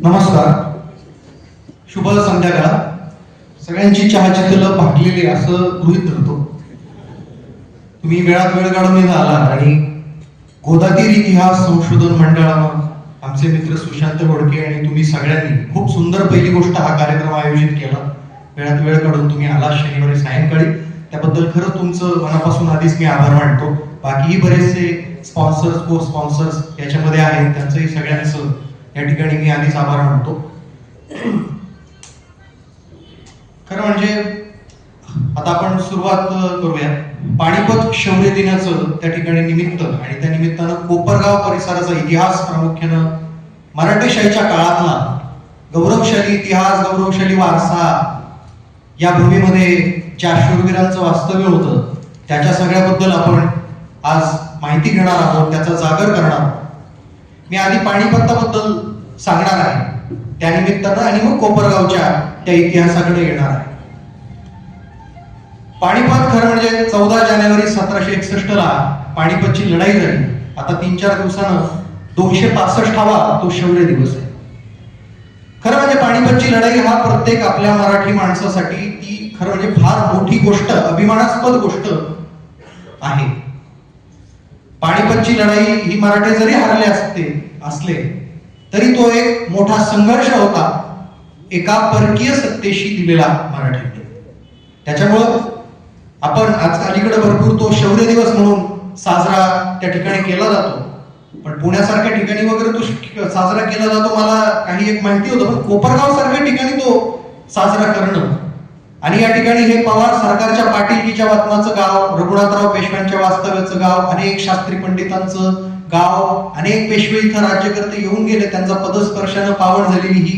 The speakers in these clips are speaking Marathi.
नमस्कार, शुभ संध्याकाळ. सगळ्यांची चहाची तलं भागलेली असं गृहीत धरतो. तुम्ही वेळात वेळ काढून इथं आला आणि गोदातीर इतिहास संशोधन मंडळानं आमचे मित्र सुशांत घोडके आणि तुम्ही सगळ्यांनी खूप सुंदर पहिली गोष्ट हा कार्यक्रम आयोजित केला. वेळात वेळ काढून तुम्ही आला शनिवारी सायंकाळी, त्याबद्दल खरं तुमचं मनापासून आधीच मी आभार मानतो. बाकीही बरेचसे स्पॉन्सर्स, को स्पॉन्सर्स याच्यामध्ये आहेत, त्यांचंही सगळ्यांचं या ठिकाणी मी आधीच आभार मानतो. खरं म्हणजे आता आपण सुरुवात करूया. पानिपत शौर्य दिनाचं त्या ठिकाणी निमित्त आणि त्या निमित्तानं कोपरगाव परिसराचा इतिहास, प्रामुख्यानं मराठेशाहीच्या काळातला गौरवशाली इतिहास, गौरवशाली वारसा, या भूमीमध्ये ज्या शूरवीरांचं वास्तव्य होतं त्याच्या सगळ्याबद्दल आपण आज माहिती घेणार आहोत, त्याचा जागर करणार आहोत. मी आधी पानिपताबद्दल सांगणार आहे त्या निमित्तानं आणि मग कोपरगावच्या त्या इतिहासाकडे येणार आहे. पानिपत खरं म्हणजे 14 जानेवारी 1761 ला पानिपतची लढाई झाली. आता 3-4 दिवसानं 265वा तो शौर्य दिवस आहे. खरं म्हणजे पानिपतची लढाई हा प्रत्येक आपल्या मराठी माणसासाठी ती खरं म्हणजे फार मोठी गोष्ट, अभिमानास्पद गोष्ट आहे. पानिपतची लढाई ही मराठे जरी हरले असले तरी तो एक मोठा संघर्ष होता एका परकीय सत्तेशी दिलेला मराठ्यांनी. त्याच्यामुळं आपण आज अलीकडे भरपूर तो शौर्य दिवस म्हणून साजरा त्या ठिकाणी केला जातो. पण पुण्यासारख्या ठिकाणी वगैरे तो साजरा केला जातो मला काही एक माहिती होतं, पण कोपरगाव सारख्या ठिकाणी तो साजरा करणं आणि या ठिकाणी हे पवार सरकारच्या पाटीलकीच्या वतनाचं गाव, रघुनाथराव पेशव्यांच्या वास्तव्याचं गाव, अनेक शास्त्री पंडितांचं गाव, अनेक पेशवे इथं राज्यकर्ते येऊन गेले, त्यांचा पदस्पर्शानं पावन झालेली ही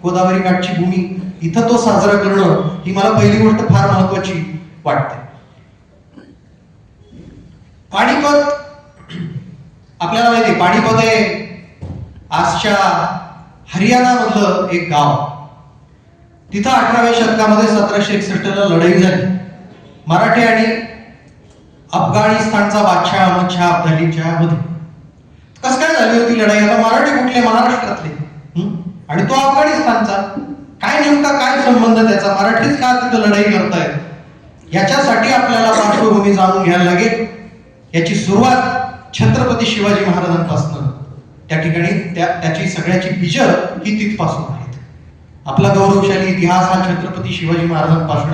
गोदावरी काठची भूमी, इथं तो साजरा करणं ही मला पहिली गोष्ट फार महत्वाची वाटते. पानिपत आपल्याला माहिती आहे, पानिपत हे आजच्या हरियाणा मधलं एक गाव. तिथं 18व्या शतकामध्ये 1761 ला लढाई झाली. मराठे आणि अफगाणिस्तानचा बादशाह अहमद शाह अब्दालीच्या मध्ये. कसं काय झाली होती लढाई? आता मराठे कुठले? महाराष्ट्रातले आणि तो अफगाणिस्तानचा. काय नेमका काय संबंध त्याचा? मराठीच का तिथं लढाई करतायत? याच्यासाठी आपल्याला पार्श्वभूमी जाणून घ्यायला लागेल. याची सुरुवात छत्रपती शिवाजी महाराजांपासून, त्या ठिकाणी त्याची सगळ्याची बीज ही तिथपासून आहेत. आपला गौरवशाली इतिहास हा छत्रपती शिवाजी महाराजांपासून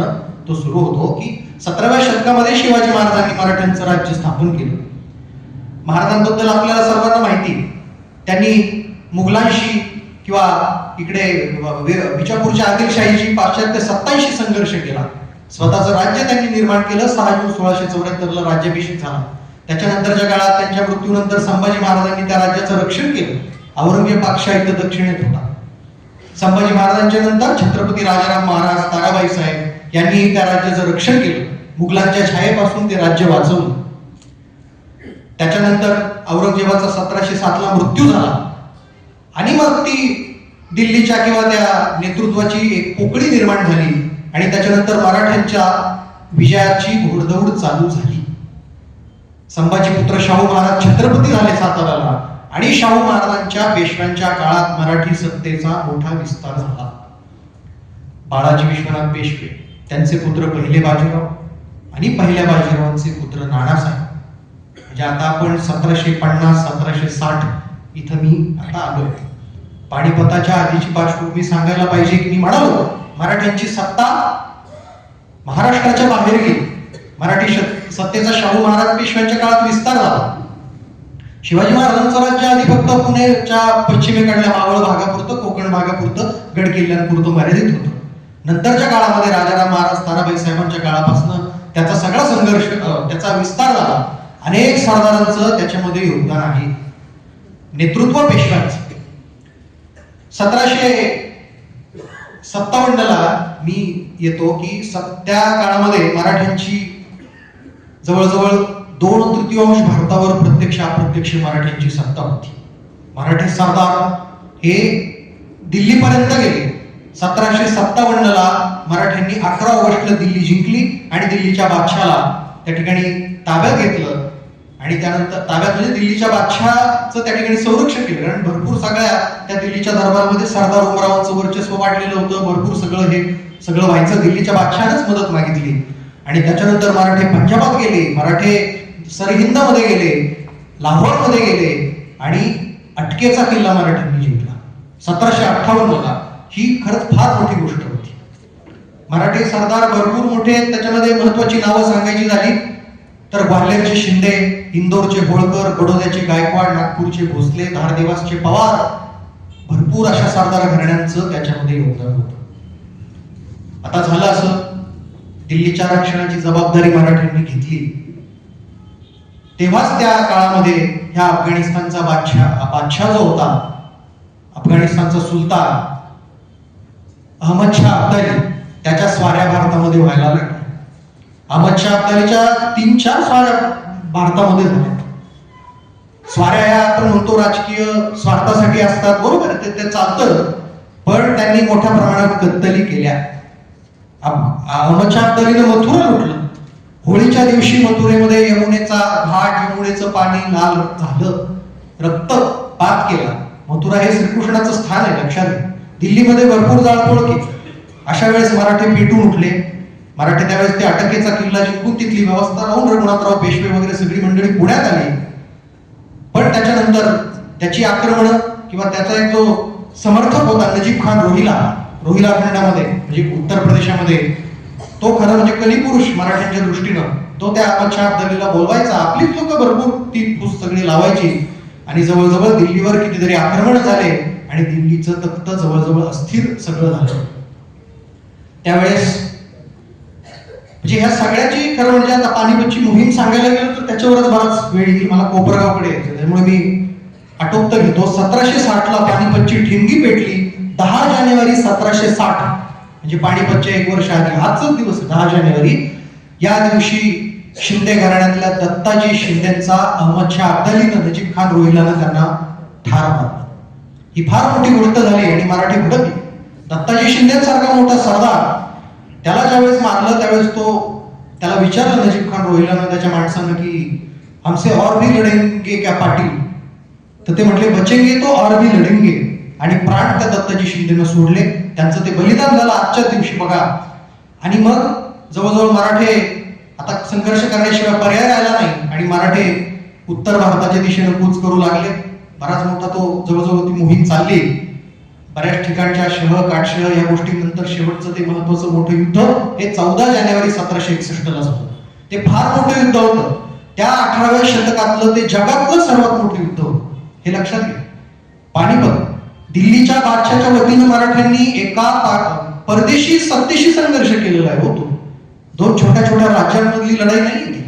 तो सुरू होतो की 17व्या शतकामध्ये शिवाजी महाराजांनी मराठ्यांचं राज्य स्थापन केलं. महाराजांबद्दल आपल्याला सर्वांना माहिती, त्यांनी मुघलांशी किंवा इकडे विजापूरच्या आदिलशाहीशी पाश्चात्य सत्तांशी संघर्ष केला. स्वतःचं राज्य त्यांनी निर्माण केलं. 6 जून 1674 ला राज्याभिषेक झाला. त्याच्यानंतरच्या काळात त्यांच्या मृत्यूनंतर संभाजी महाराजांनी त्या राज्याचं रक्षण केलं. औरंगजेब बादशाह इथं दक्षिणेत होता. संभाजी महाराजांच्या नंतर छत्रपती राजाराम महाराज, ताराबाई साहेब यांनी त्या राज्याचं रक्षण केलं. मुघलांच्या छायेपासून ते राज्य वाचवलं. त्याच्यानंतर औरंगजेबाचा 1707 ला मृत्यू झाला आणि मग ती दिल्लीच्या किंवा त्या नेतृत्वाची एक पोकळी निर्माण झाली आणि त्याच्यानंतर मराठ्यांच्या विजयाची घोडदौड चालू झाली. संभाजी पुत्र शाहू महाराज छत्रपती झाले साताराला आणि शाहू महाराजांच्या पेशव्यांच्या काळात मराठी सत्तेचा मोठा विस्तार झाला. बाळाजी विश्वनाथ पेशवे, त्यांचे पुत्र पहिले बाजीराव आणि पहिल्या बाजीरावांचे पुत्र नानासाहेब. म्हणजे आता आपण 1750-1760 इथं मी आता आलोय. पानिपताच्या आधीची पार्श्वभूमी सांगायला पाहिजे की मी म्हणालो मराठ्यांची सत्ता महाराष्ट्राच्या बाहेर गेली. मराठी सत्तेचा शाहू महाराज पेशव्यांच्या काळात विस्तार झाला. शिवाजी महाराजांचं राज्य आधी फक्त पुण्याच्या पश्चिमेकडल्या मावळ भागापुरतं, कोकण भागापुरतं, गड किल्ल्यांपुरतं मर्यादित होतं. नंतरच्या काळामध्ये राजाराम महाराज, ताराबाई साहेबांच्या काळापासून त्याचा सगळा संघर्ष, त्याचा विस्तार झाला. अनेक सरदारांचं त्याच्यामध्ये योगदान आहे. नेतृत्व पेशव्यांचं. 1757 ला मी येतो की त्या काळामध्ये मराठ्यांची जवळजवळ 2/3 भारतावर प्रत्यक्ष अप्रत्यक्ष मराठ्यांची सत्ता होती. मराठी सरदार हे दिल्लीपर्यंत गेले. 1757 ला मराठ्यांनी 11 ऑगस्टला दिल्ली जिंकली आणि दिल्लीच्या बादशाला त्या ठिकाणी ताब्यात घेतलं आणि त्यानंतर ताब्यात म्हणजे दिल्लीच्या बादशहाचं त्या ठिकाणी संरक्षण केलं, कारण भरपूर सगळ्या त्या दिल्लीच्या दरबारमध्ये सरदार उमरावांचं वर्चस्व वाढलेलं होतं, भरपूर सगळं व्हायचं. दिल्लीच्या बादशहानेच मदत मागितली आणि त्याच्यानंतर मराठे पंजाबात गेले, मराठे सरहिंदमध्ये गेले, लाहोरमध्ये गेले आणि अटकेचा किल्ला मराठ्यांनी जिंकला 1758ला. ही खरंच फार मोठी गोष्ट होती. मराठी सरदार भरपूर मोठे आहेत. त्याच्यामध्ये महत्वाची नावं सांगायची झाली तर ग्वाल्हेरचे शिंदे, इंदोरचे होळकर, बडोद्याचे गायकवाड, नागपूरचे भोसले, धारदेवासचे पवार, भरपूर अशा सरदार घराण्यांचं त्याच्यामध्ये योगदान होतं. आता झालं असं, दिल्लीच्या रक्षणाची जबाबदारी मराठ्यांनी घेतली. तेव्हाच त्या काळामध्ये ह्या अफगाणिस्तानचा बादशाह जो होता, अफगाणिस्तानचा सुलतान अहमद शाह अब्दाली, त्याच्या स्वाऱ्या भारतामध्ये व्हायला लागल्या. अहमद शाह अब्दालीच्या 3-4 स्वाऱ्या भारतामध्ये झाल्या. स्वाऱ्या या आपण म्हणतो राजकीय स्वार्थासाठी असतात, बरोबर, ते चालतं, पण त्यांनी मोठ्या प्रमाणात कत्तली केल्या. अहमद शाह अब्दालीनं मथुरा लुटलं. होळीच्या दिवशी मथुरेमध्ये यमुनेचा घाट, यमुनेचं पाणी लाल झालं, रक्तपात केला. मथुरा हे श्रीकृष्णाचं स्थान आहे, लक्षात घ्या. दिल्लीमध्ये भरपूर जाळपोळ केली. अशा वेळेस मराठे पेटून उठले. मराठे त्यावेळेस ते अटकेचा किल्ला जिंकून तिथली व्यवस्था राहून रघुनाथराव पेशवे वगैरे सगळी मंडळी पुण्यात आली. पण त्याच्यानंतर त्याची आक्रमण किंवा त्याचा एक जो समर्थक होता नजीब खान रोहिला खंडामध्ये म्हणजे उत्तर प्रदेशामध्ये, तो खरं म्हणजे कलिपुरुष मराठ्यांच्या दृष्टीनं, तो त्या अहमद शाह अब्दालीला बोलवायचा. आपलीच लोक भरपूर ती फूस सगळी लावायची आणि जवळजवळ दिल्लीवर कितीतरी आक्रमण झाले आणि दिल्लीचं तख्त जवळजवळ अस्थिर सगळं झालं. त्यावेळेस म्हणजे ह्या सगळ्याची खरं म्हणजे आता पानिपतची मोहीम सांगायला गेलं तर त्याच्यावरच बराच वेळ येईल. मला कोपरगावकडे यायचं, त्यामुळे मी आटोपत घेतो. 1760ला पानिपतची ठिणगी पेटली. 10 जानेवारी 1760 म्हणजे पानिपतच्या 1 वर्ष आधी हाच दिवस 10 जानेवारी या दिवशी शिंदे घराण्यातल्या दत्ताजी शिंदेचा अहमद शाह अब्दालीनं नजीब खान रोहिलानं त्यांना ठार मारलं. ही फार मोठी गोष्ट झाली आणि मराठी भडकली. दत्ताजी शिंदेसारखा मोठा सरदार, त्याला ज्यावेळेस मारलं त्यावेळेस त्याला विचारलं नजीब खान रोहिलानं त्याच्या माणसानं की हमसे और भी लढेंगे क्या पाटील, तर ते म्हटले बचेंगे तो और भी लढेंगे, आणि प्राण त्या दत्ताजी शिंदेनं सोडले. त्यांचं ते बलिदान झालं आजच्या दिवशी बघा. आणि मग जवळजवळ मराठे आता संघर्ष करण्याशिवाय पर्याय राहिला नाही आणि मराठे उत्तर भारताच्या दिशेनं कूच करू लागले. बराच मोठा तो जवळजवळ ती मोहीम चालली. बऱ्याच ठिकाणच्या शह काटशह या गोष्टींनंतर शेवटचं ते महत्वाचं मोठं युद्ध हे 14 जानेवारी 1761ला झालं. ते फार मोठं युद्ध होतं. त्या 18व्या शतकातलं ते जगातलं सर्वात मोठं युद्ध होतं, हे लक्षात घ्या. पानिपत. दिल्लीच्या बादशाच्या वतीनं मराठ्यांनी एका परदेशी सत्तेशी संघर्ष केलेला आहे. होतो 2 छोट्या छोट्या राज्यांमधली लढाई नाही ती.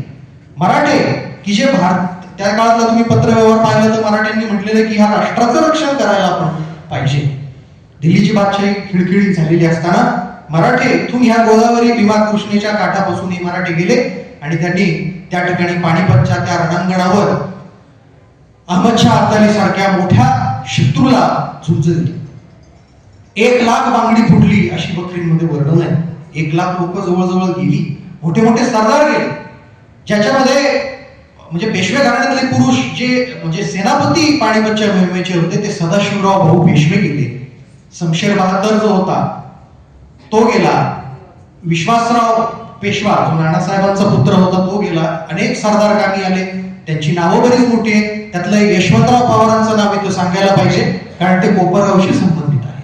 मराठे की जे त्या काळातला तुम्ही पत्रव्यवहार पाहिलं तर मराठ्यांनी म्हटलेलं की ह्या राष्ट्राचं रक्षण करायला आपण पाहिजे. दिल्लीची बादशाही खिळखिळीत झालेली असताना मराठे इथून ह्या गोदावरी भीमा कृष्णेच्या काठापासून मराठे गेले आणि त्यांनी त्या ठिकाणी पानिपतच्या त्या रणांगणावर अहमद शाह अब्दाली सारख्या मोठ्या शत्रूला झुंज दिली. 1 लाख बांगडी फुटली अशी बकरीमध्ये वर्णन आहे. 1 लाख लोक जवळजवळ गेली. मोठे मोठे सरदार गेले, ज्याच्यामध्ये म्हणजे पेशवे घराण्यातले पुरुष जे म्हणजे सेनापती पानिपतच्या मोहिमेचे होते ते सदाशिवराव भाऊ पेशवे गेले. शमशेर बहादर जो होता तो गेला. विश्वासराव पेशवा जो नानासाहेबांचा पुत्र होता तो गेला. अनेक सरदार कामी आले, त्यांची नावं बरीच मोठी आहे. त्यातलं एक यशवंतराव पवारांचं नाव इथं सांगायला पाहिजे कारण ते कोपरगावशी संबंधित आहे.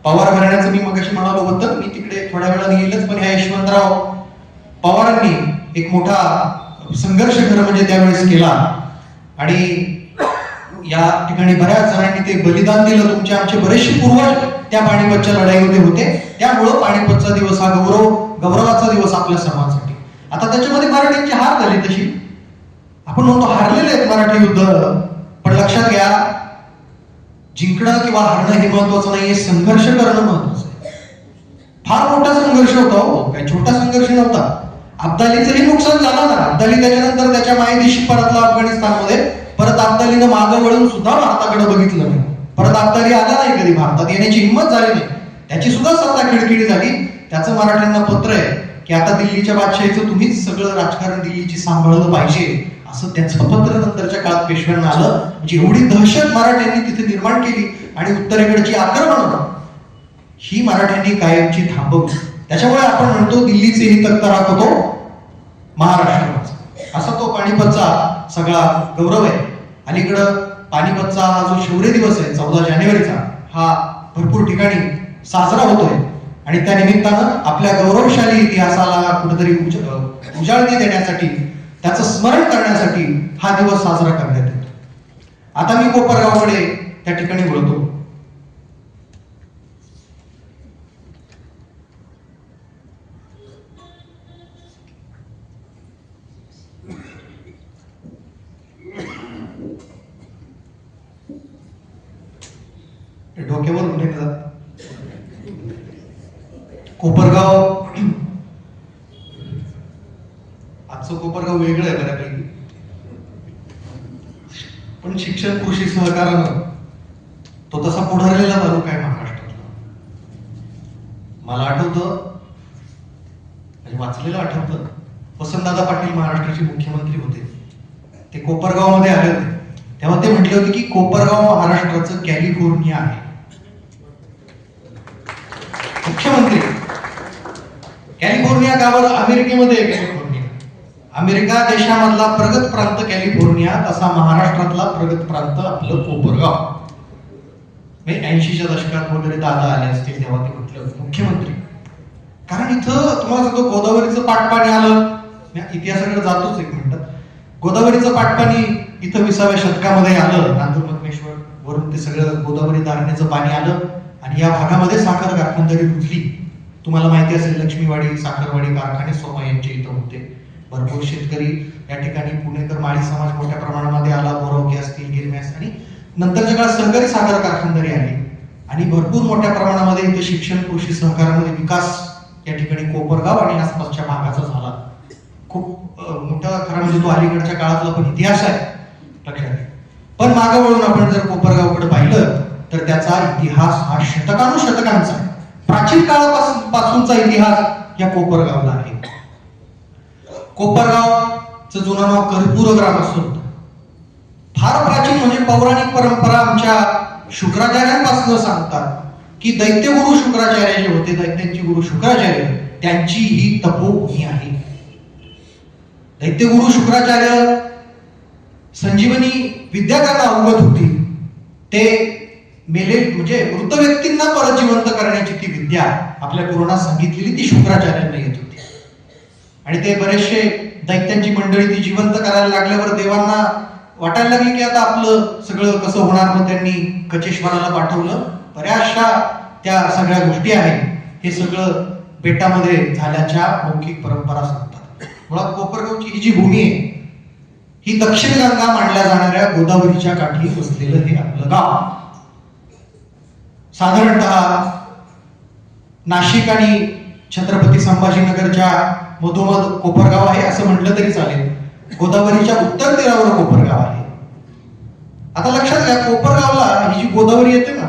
पवार घराण्याचं मी मगाशी म्हणालो होतं, मी तिकडे थोड्या वेळाने येईलच, पण ह्या यशवंतराव पवारांनी एक मोठा संघर्ष खरं म्हणजे त्यावेळेस केला आणि या ठिकाणी बऱ्याच जणांनी ते बलिदान दिलं. तुमचे आमचे बरेचसे पूर्वज त्या पानिपतच्या लढाईमध्ये होते. त्यामुळं पानिपतचा दिवस हा गौरवाचा दिवस आपल्या समाजासाठी. आता त्याच्यामध्ये मराठ्यांची हार झाली तशी. आपण म्हणतो हारलेले आहेत मराठी युद्ध, पण लक्षात घ्या जिंकणं किंवा हारणं हे महत्वाचं नाहीये, संघर्ष करणं महत्वाचं आहे. फार मोठा संघर्ष होता हो, काही छोटा संघर्ष नव्हता. अब्दालीचंही नुकसान झालं ना. अब्दाली त्याच्यानंतर त्याच्या मायदेशी परतला अफगाणिस्तानमध्ये. परत अब्दालीनं मागं वळून सुद्धा भारताकडे बघितलं नाही. परत अब्दाली आला नाही कधी, भारतात येण्याची हिंमत झाली नाही. त्याची सुद्धा सत्ता खिळखिळी झाली. त्याचं मराठ्यांना पत्र आहे की आता दिल्लीच्या बादशाहीचं तुम्हीच सगळं राजकारण दिल्लीची सांभाळलं पाहिजे असं त्यांचं पत्र नंतरच्या काळात पेशव्यांना आलं. म्हणजे एवढी दहशत मराठ्यांनी तिथे निर्माण केली आणि उत्तरेकडची आक्रमण ही मराठ्यांनी कायमची थांबवली. त्याच्यामुळे आपण म्हणतो दिल्लीचेही तख्त राखत होतो महाराष्ट्राचा. असा तो पानिपतचा सगळा गौरव आहे. अलीकडं पानिपतचा हा जो शौर्य दिवस आहे 14 जानेवारीचा, हा भरपूर ठिकाणी साजरा होतोय आणि त्या निमित्तानं आपल्या गौरवशाली इतिहासाला कुठेतरी उजाळणी देण्यासाठी, त्याचं स्मरण करण्यासाठी हा दिवस साजरा करण्यात येतो. आता मी कोपरगावकडे त्या ठिकाणी बोलतो. डोक्यावर उठे जात. कोपरगाव, आजचं कोपरगाव वेगळं आहे बऱ्यापैकी, पण शिक्षण कृषी सहकारानं तो तसा पुढारलेला तालुका आहे महाराष्ट्रातला. मला आठवतं, म्हणजे वाचलेलं आठवतं, वसंतदादा पाटील महाराष्ट्राचे मुख्यमंत्री होते. ते कोपरगाव मध्ये आले होते तेव्हा ते म्हटले होते की कोपरगाव महाराष्ट्राचं कॅलिफोर्निया आहे. मुख्यमंत्री कॅलिफोर्निया गावावर अमेरिकेमध्ये कॅलिफोर्निया, अमेरिका देशामधला प्रगत प्रांत कॅलिफोर्निया, तसा महाराष्ट्रातला प्रगत प्रांत आपलं कोपरगाव. 80च्या दशकात वगैरे दादा आले असतील तेव्हा ते म्हटलं मुख्यमंत्री. कारण इथं तुम्हाला सांगतो गोदावरीचं पाटपाणी आलं. इतिहासाकडे जातोच एक मिनिटात. गोदावरीचं पाटपाणी इथं 20व्या शतकामध्ये आलं. नांदूर मधमेश्वर वरून ते सगळं गोदावरी धारणेचं पाणी आलं आणि या भागामध्ये साखर कारखानदारी रुजली. तुम्हाला माहिती असेल लक्ष्मीवाडी, साखरवाडी कारखाने सोमा यांचे इथं होते. भरपूर शेतकरी या ठिकाणी, पुणेकर माळी समाज मोठ्या प्रमाणामध्ये आला. बोरावकी असतील, गिरम्यास, आणि नंतरच्या काळात सहकारी साखर कारखानदारी आली आणि भरपूर मोठ्या प्रमाणामध्ये इथे शिक्षण कृषी सहकारामध्ये विकास या ठिकाणी कोपरगाव आणि आसपासच्या भागाचा झाला. खूप मोठा खरा म्हणजे तो अलीकडच्या काळातला पण इतिहास आहे लक्षात. पण मागं वळून आपण जर कोपरगावकडे पाहिलं तर त्याचा इतिहास हा शतकानुशतकांचा आहे. प्राचीन काळापासूनचा इतिहास या कोपरगावला आहे. कोपरगावचं जुनं नाव कर्पूर ग्राम असून फार प्राचीन म्हणजे पौराणिक परंपरा आमच्या शुक्राचार्यांपासून सांगतात की दैत्यगुरु शुक्राचार्य जे होते, दैत्यांचे गुरु शुक्राचार्य, त्यांची ही तपोभूमी आहे. दैत्यगुरु शुक्राचार्य संजीवनी विद्या त्यांना अवगत होती. ते मेले म्हणजे मृत व्यक्तींना परत जिवंत करण्याची ती विद्या आपल्या गुरुंना सांगितलेली ती शुक्राचार्यांना येत होती. आणि ते बरेचसे दैत्यांची मंडळी ती जिवंत करायला लागल्यावर देवांना वाटायला लागली की आता आपलं सगळं कसं होणार. मग त्यांनी कचेश्वराला पाठवलं. बऱ्याचशा त्या सगळ्या गोष्टी आहेत हे सगळं बेटामध्ये झाल्याच्या मौखिक परंपरा सांगतात. मुळात कोपरगावची ही जी भूमी आहे ही दक्षिण गंगा मानल्या जाणाऱ्या गोदावरीच्या काठी वसलेलं हे आपलं गाव. साधारणतः नाशिक आणि छत्रपती संभाजीनगरच्या मधोमध कोपरगाव आहे असं म्हटलं तरी चालेल. गोदावरीच्या उत्तर तीरावर कोपरगाव आहे. आता लक्षात घ्या, कोपरगावला ही जी गोदावरी येते ना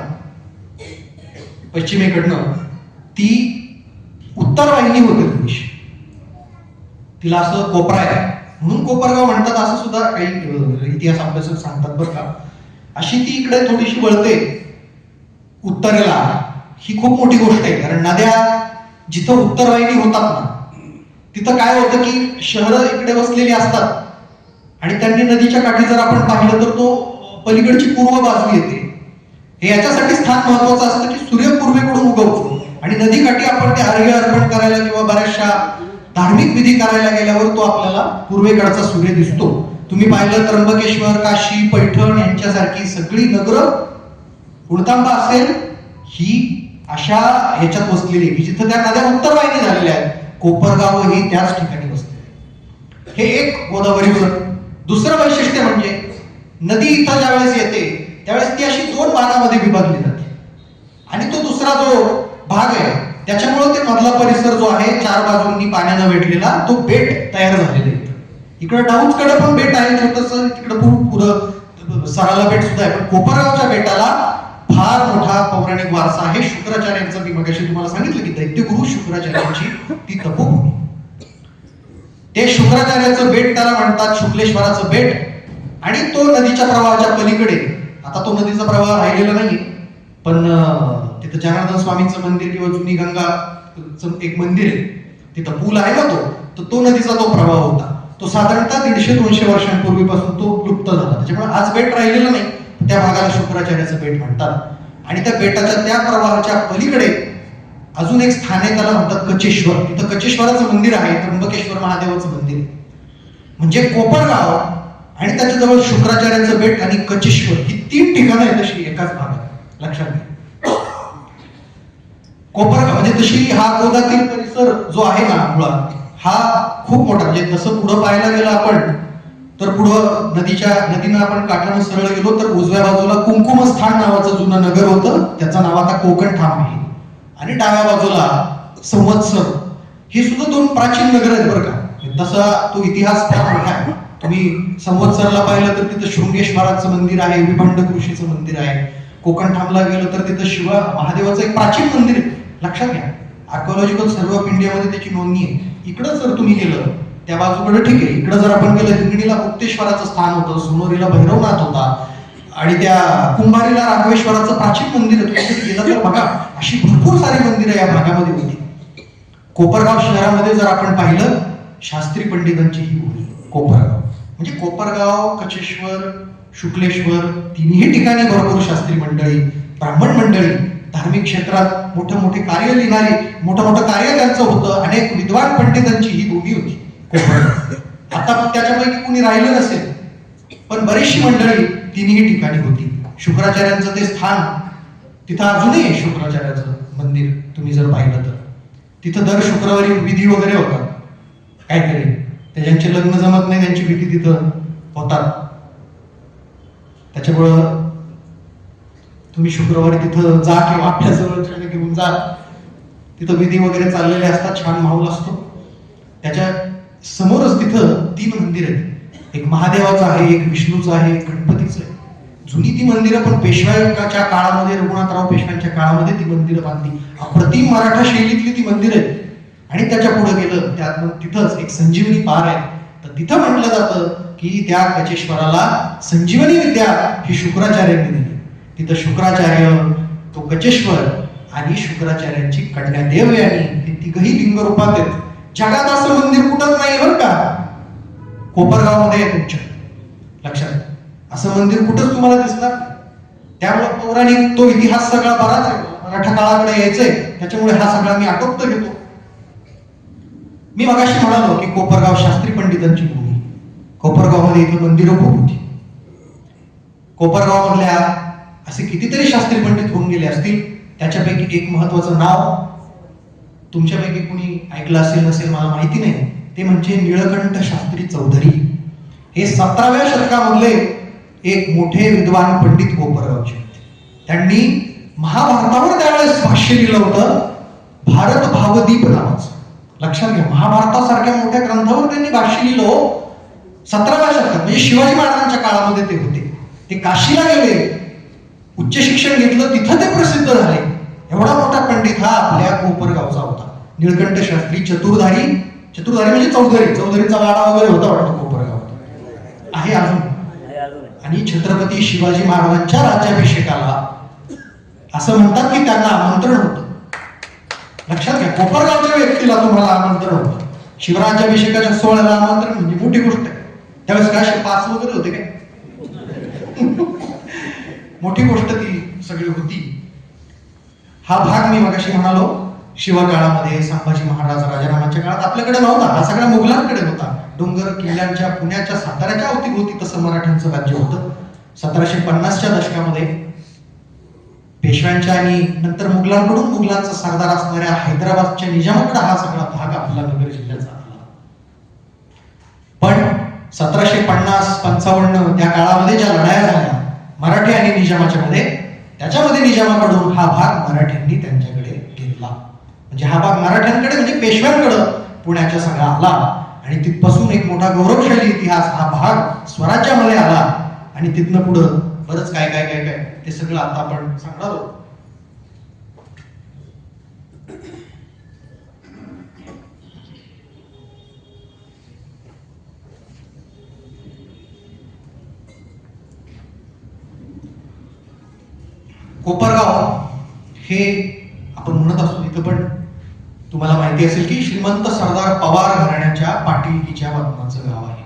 पश्चिमेकडनं, ती उत्तर वाहिनी होते थोडीशी. तिला असं कोपरा आहे म्हणून कोपरगाव म्हणतात असं सुद्धा काही इतिहास अभ्यासक सांगतात बरं का. अशी ती इकडे थोडीशी वळते उत्तरेला. ही खूप मोठी गोष्ट आहे कारण नद्या जिथं उत्तर वाहिनी होतात ना तिथं काय होतं की शहरं इकडे वसलेली असतात आणि त्यांनी नदीच्या काठी जर आपण पाहिलं तर तो पलीकडची पूर्व बाजू येते. हे याच्यासाठी स्थान महत्वाचं असतं की सूर्य पूर्वेकडून उगवतो आणि नदीकाठी आपण ते अर्घ्य अर्पण करायला किंवा बऱ्याचशा धार्मिक विधी करायला गेल्यावर तो आपल्याला पूर्वेकडचा सूर्य दिसतो. तुम्ही पाहिलं त्र्यंबकेश्वर, काशी, पैठण यांच्यासारखी सगळी नगरं, उडतांबा असेल, ही अशा ह्याच्यात वसलेली की जिथं त्या नद्या उत्तर वाहिनी झालेल्या आहेत. कोपरगाव ही त्याच ठिकाणी वसलेली. हे एक गोदावरीवर. दुसरं वैशिष्ट्य म्हणजे नदी इथं ज्यावेळेस येते त्यावेळेस ती अशी 2 भागामध्ये विभागली जाते आणि तो दुसरा जो भाग आहे त्याच्यामुळे ते मधला परिसर जो आहे 4 बाजूंनी पाण्यानं वेढलेला तो बेट तयार झालेला आहे. इकडे डाऊजकडे पण बेट आहे छोटंसं, तिकडे पुढं सराला बेट सुद्धा आहे. पण कोपरगावच्या बेटाला फार मोठा पौराणिक वारसा आहे. शुक्राचार्यांचं, मी मगाशी तुम्हाला सांगितलं की दैत्यगुरु शुक्राचार्यांची ती तपोभूमी. ते शुक्राचार्याचं बेट त्याला म्हणतात, शुक्लेश्वराचं बेट. आणि तो नदीच्या प्रवाहाच्या पलीकडे, आता तो नदीचा प्रवाह राहिलेला नाहीये, पण तिथं जनार्दन स्वामींचं मंदिर किंवा जुनी गंगा एक मंदिर आहे, तिथं पूल आहे ना तो नदीचा तो प्रवाह होता. तो साधारणतः 150-200 वर्षांपूर्वीपासून तो लुप्त झाला. त्याच्यामुळे आज बेट राहिलेलं नाही, त्या भागाला शुक्राचार्याचं बेट म्हणतात. आणि त्या बेटाच्या त्या प्रवाहाच्या पलीकडे अजून एक स्थान आहे, त्याला म्हणतात कचेश्वर. तिथं कचेश्वराचं मंदिर आहे, त्र्यंबकेश्वर महादेवाचं मंदिर आहे. म्हणजे कोपरगाव आणि त्याच्याजवळ शुक्राचार्याचं बेट आणि कचेश्वर ही 3 ठिकाणं आहेत तशी एकाच भागात. लक्षात घ्या. कोपरगाव म्हणजे तशी हा गोदातील परिसर जो आहे ना मुळात, हा खूप मोठा. म्हणजे तसं पुढं पाहायला गेलं आपण तर पुढं नदीनं आपण काठानं सरळ गेलो तर उजव्या बाजूला कुंकुमस्थान नावाचं जुनं नगर होतं, त्याचं नाव आता कोकणठाम आहे. आणि डाव्या बाजूला संवत्सर. हे सुद्धा 2 प्राचीन नगर आहेत बरं का. तसा तो इतिहास फार मोठा आहे. तुम्ही संवत्सरला पाहिलं तर तिथं शृंगेश्वराचं मंदिर आहे, विभंड ऋषीचं मंदिर आहे. कोकणठामला गेलं तर तिथं शिव महादेवाचं एक प्राचीन मंदिर आहे. लक्षात घ्या, आर्किओलॉजिकल सर्व्हे ऑफ इंडियामध्ये त्याची नोंदणी आहे. इकडं जर तुम्ही गेलं त्या बाजूकडे ठीक आहे, इकडं जर आपण गेलं हिंगणीला मुक्तेश्वराचं स्थान होतं, सोनोरीला भैरवनाथ होता, आणि त्या कुंभारीला राघवेश्वराचं प्राचीन मंदिर होतं. गेलं तर बघा अशी भरपूर सारी मंदिरं या भागामध्ये होती. कोपरगाव शहरामध्ये जर आपण पाहिलं, शास्त्री पंडितांची ही भूमी कोपरगाव. म्हणजे कोपरगाव, कचेश्वर, शुक्लेश्वर तिन्ही ठिकाणी भरपूर शास्त्री मंडळी, ब्राह्मण मंडळी, धार्मिक क्षेत्रात मोठे मोठे कार्य लिहिणारी, मोठं कार्य त्यांचं होतं. अनेक विद्वान पंडितांची ही भूमी होती कोपरगाव. आता त्याच्यापैकी कुणी राहिलं नसेल, पण बरीचशी मंडळी तिन्ही ठिकाणी होती. शुक्राचार्यांचं ते स्थान तिथं अजूनही आहे. शुक्राचार्याचं मंदिर तुम्ही जर पाहिलं तर तिथं दर शुक्रवारी विधी वगैरे होतात काहीतरी. ते ज्यांचे लग्न जमत नाही त्यांची विधी तिथं होतात. त्याच्यामुळं तुम्ही शुक्रवारी तिथं जा किंवा आपल्या जवळच्या घेऊन जा. तिथं विधी वगैरे चाललेले असतात, छान माहोल असतो. त्याच्या समोरच तिथं 3 मंदिर आहेत. एक महादेवाचं आहे, एक विष्णूचं आहे, एक गणपतीचं आहे. जुनी ती मंदिरं, पण पेशव्याच्या काळामध्ये, रघुनाथराव पेशव्यांच्या काळामध्ये ती मंदिरं बांधली. अप्रतिम मराठा शैलीतली ती मंदिरं आहेत. आणि त्याच्या पुढे गेलं त्यात तिथंच एक संजीवनी पार आहे. तर तिथं म्हटलं जातं की त्या कचेश्वराला संजीवनी विद्या ही शुक्राचार्यांनी दिली. तिथं शुक्राचार्य, तो कचेश्वर आणि शुक्राचार्यांची कन्या देवयानी हे तिघही लिंग रूपात आहेत. जगात असं मंदिर कुठंच नाही बरं का, कोपरगावमध्ये आहे तुमच्या. लक्षात, असं मंदिर कुठंच तुम्हाला दिसणार. त्यामुळे पौराणिक तो इतिहास सगळा बराच आहे. मराठा काळाकडे यायचंय, त्याच्यामुळे हा सगळा मी आटोपत घेतो. मी मगाशी म्हणालो की कोपरगाव शास्त्री पंडितांची भूमी. कोपरगावमध्ये इथं मंदिरं खूप होती. कोपरगाव मधल्या असे कितीतरी शास्त्री पंडित होऊन गेले असतील. त्याच्यापैकी एक महत्वाचं नाव तुमच्यापैकी कुणी ऐकलं असेल नसेल मला माहिती नाही, ते म्हणजे निळकंठ शास्त्री चौधरी. हे 17व्या शतकामधले एक मोठे विद्वान पंडित कोपरगावचे होते. त्यांनी महाभारतावर त्यावेळेस भाष्य लिहिलं होतं, भारत भावदीप नावाचं. लक्षात घ्या, महाभारतासारख्या मोठ्या ग्रंथावर त्यांनी भाष्य लिहिलं 17व्या शतकात, म्हणजे शिवाजी महाराजांच्या काळामध्ये ते होते. ते काशीला गेले, उच्च शिक्षण घेतलं, तिथं ते प्रसिद्ध झाले. एवढा मोठा पंडित हा आपल्या कोपरगावचा होता. निळकंठ शास्त्री चतुर्धारी म्हणजे चौधरीचा वाडा वगैरे होता वाटतं कोपरगाव आहे अजून. आणि छत्रपती शिवाजी महाराजांच्या राज्याभिषेकाला असं म्हणतात की त्यांना आमंत्रण होतं. लक्षात घ्या, कोपरगावच्या व्यक्तीला तुम्हाला आमंत्रण होतं. शिवराज्याभिषेकाच्या सोहळ्याला आमंत्रण म्हणजे मोठी गोष्ट आहे. त्यावेळेस काय 5 वगैरे होते काय मोठी गोष्ट ती सगळी होती. हा भाग मी मगाशी म्हणालो शिवकाळामध्ये, संभाजी महाराज राजारामांच्या काळात आपल्याकडे नव्हता. हा सगळा मुघलांकडे होता. डोंगर किल्ल्यांच्या, पुण्याच्या, साताऱ्याच्या अवतीभोवती तसं मराठ्यांचं राज्य होतं. 1750च्या दशकामध्ये पेशव्यांच्या आणि नंतर मुघलांकडून मुघलांचा सरदार असणाऱ्या हैदराबादच्या निजामाकडे हा सगळा भाग आपला नगर जिल्ह्याचा आला. पण 1750-55 त्या काळामध्ये ज्या लढाया झाल्या मराठी आणि निजामाच्या मध्ये, त्याच्यामध्ये निजामाकडून हा भाग मराठ्यांनी त्यांच्याकडे घेतला. म्हणजे हा भाग मराठ्यांकडे म्हणजे पेशव्यांकडे पुण्याच्या सगळा आला. आणि तिथपासून एक मोठा गौरवशाली इतिहास हा भाग स्वराज्यामध्ये आला. आणि तिथनं पुढं बरंच काय काय काय काय ते सगळं आता आपण सांगणार आहोत. कोपरगाव हे आपण म्हणत असतो तिथं, पण तुम्हाला माहिती असेल की श्रीमंत सरदार पवार घराण्याच्या पाटीलकीच्या वतनाचं गाव आहे.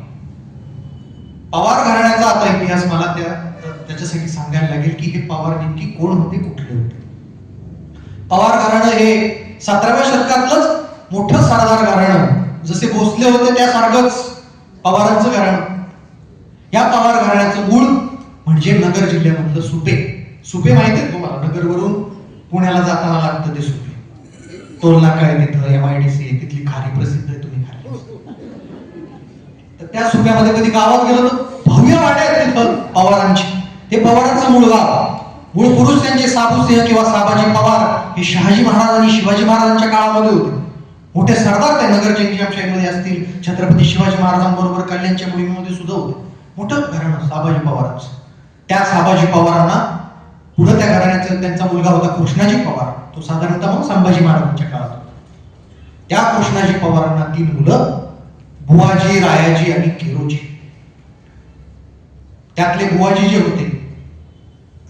पवार घराण्याचा आता इतिहास मला त्याच्यासाठी सांगायला लागेल की हे पवार नेमकी कोण होते, कुठले होते. पवार घराणं हे 17व्या शतकातलंच मोठं सरदार घराणं, जसे भोसले होते त्यासारखंच पवारांचं घराणं. या पवार घराण्याचं मूळ म्हणजे नगर जिल्ह्यामधलं सुपे. सुपे माहिती आहे तुम्हाला, नगरवरून पुण्याला जाताना लागतं ते सुपे. टोल नाका आहे तिथं, MIDC आहे, तिथली खारी प्रसिद्ध आहे, तुम्ही खाली. तर त्या सुप्यामध्ये कधी गावात गेलो तर भव्य वाड्या आहेत तिथं पवारांची. ते पवारांचं मूळ गाव. मूळ पुरुष त्यांचे साबुसिंह किंवा साबाजी पवार हे शहाजी महाराज आणि शिवाजी महाराजांच्या काळामध्ये होते. मोठे सरदार ते नगरच्या निजामशाहीमध्ये असतील, छत्रपती शिवाजी महाराजांबरोबर कल्याणच्या मोहिमेमध्ये सुद्धा होते. मोठं घराणं साबाजी पवारांचं. त्या साबाजी पवारांना पुढे त्या घराण्याचा त्यांचा मुलगा होता कृष्णाजी पवार, तो साधारणतः मग संभाजी महाराजांच्या काळात होता. त्या कृष्णाजी पवारांना 3 मुलं, बुवाजी, रायाजी आणि केरोजी. त्यातले बुवाजी जे होते,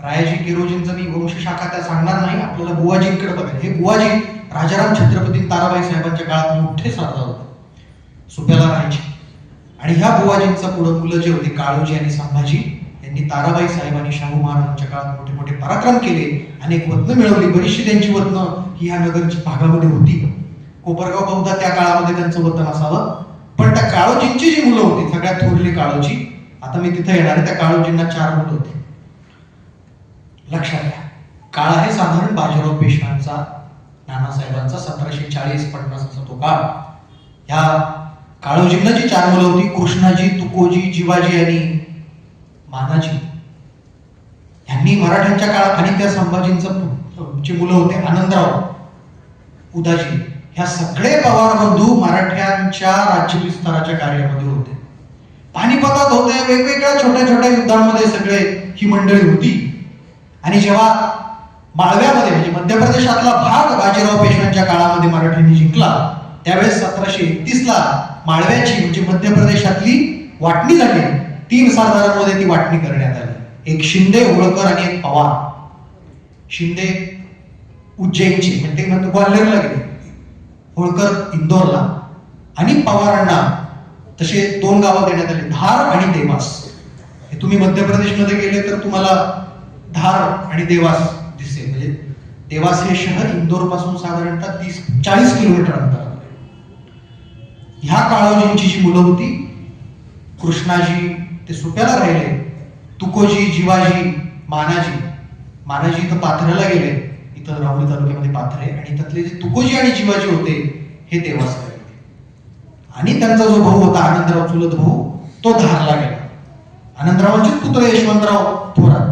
रायाजी केरोजींचं मी वंशशाखा त्या सांगणार नाही, आपल्याला बुवाजींकडे बघायला. हे बुवाजी राजाराम छत्रपती ताराबाई साहेबांच्या काळात मोठे सरदार होते, सुप्याला राहायचे. आणि ह्या बुवाजींचं पुढे मुलं जे होते काळोजी आणि संभाजी, यांनी ताराबाई साहेब आणि शाहू महाराजांच्या काळात मोठे मोठे पराक्रम केले, अनेक वतनं मिळवली. बरीचशी त्यांची वतनं ही ह्या नगरच्या भागामध्ये होती. कोपरगाव बहुधा त्या काळामध्ये त्यांचं वतन असावं. पण त्या काळोजींची जी मुलं होती, सगळ्यात थोरली काळोजी, आता मी तिथे येणार आहे, त्या काळोजींना 4 मुलं होती. लक्षात घ्या, काळ आहे साधारण बाजीराव पेशव्यांचा, नानासाहेबांचा 1740-50 असा तो काळ. ह्या काळोजींना जी 4 मुलं होती, कृष्णाजी, तुकोजी, जिवाजी आणि मानाजी, यांनी मराठ्यांच्या काळात, आणि त्या संभाजींचं जी मुलं होते आनंदराव, उदाजी, ह्या सगळे पवार बंधू मराठ्यांच्या राज्य विस्ताराच्या कार्यामध्ये होते. पानिपतात होते, वेगवेगळ्या छोट्या छोट्या युद्धांमध्ये सगळे ही मंडळी होती. आणि जेव्हा माळव्यामध्ये म्हणजे मध्य प्रदेशातला भाग बाजीराव पेशव्यांच्या काळामध्ये मराठ्यांनी जिंकला, त्यावेळेस 1731 माळव्याची म्हणजे मध्य प्रदेशातली वाटणी झाली. 3 सरदारांमध्ये ती वाटणी करण्यात आली. एक शिंदे, होळकर आणि एक पवार. शिंदे उज्जैनचे म्हणजे ग्वाल्हेरला गेले, होळकर इंदोरला, आणि पवारांना तसे 2 गावं देण्यात आली, धार आणि देवास. हे तुम्ही मध्य प्रदेशमध्ये गेले तर तुम्हाला धार आणि देवास दिसेल. म्हणजे देवास हे शहर इंदोर पासून साधारणतः 30-40 किलोमीटर अंतरावर. ह्या काळोजींची जी मुलं होती, कृष्णाजी ते सुप्याला राहिले, तुकोजी, जिवाजी, मानाजी इथं पाथऱ्याला गेले, इथं राहुरी तालुक्यामध्ये पाथरे, आणि त्यातले जे तुकोजी आणि जिवाजी होते हे देवास गेले. आणि त्यांचा जो भाऊ होता आनंदराव, चुलत भाऊ, तो धारला गेला. आनंदरावांचेच पुत्र यशवंतराव थोरात,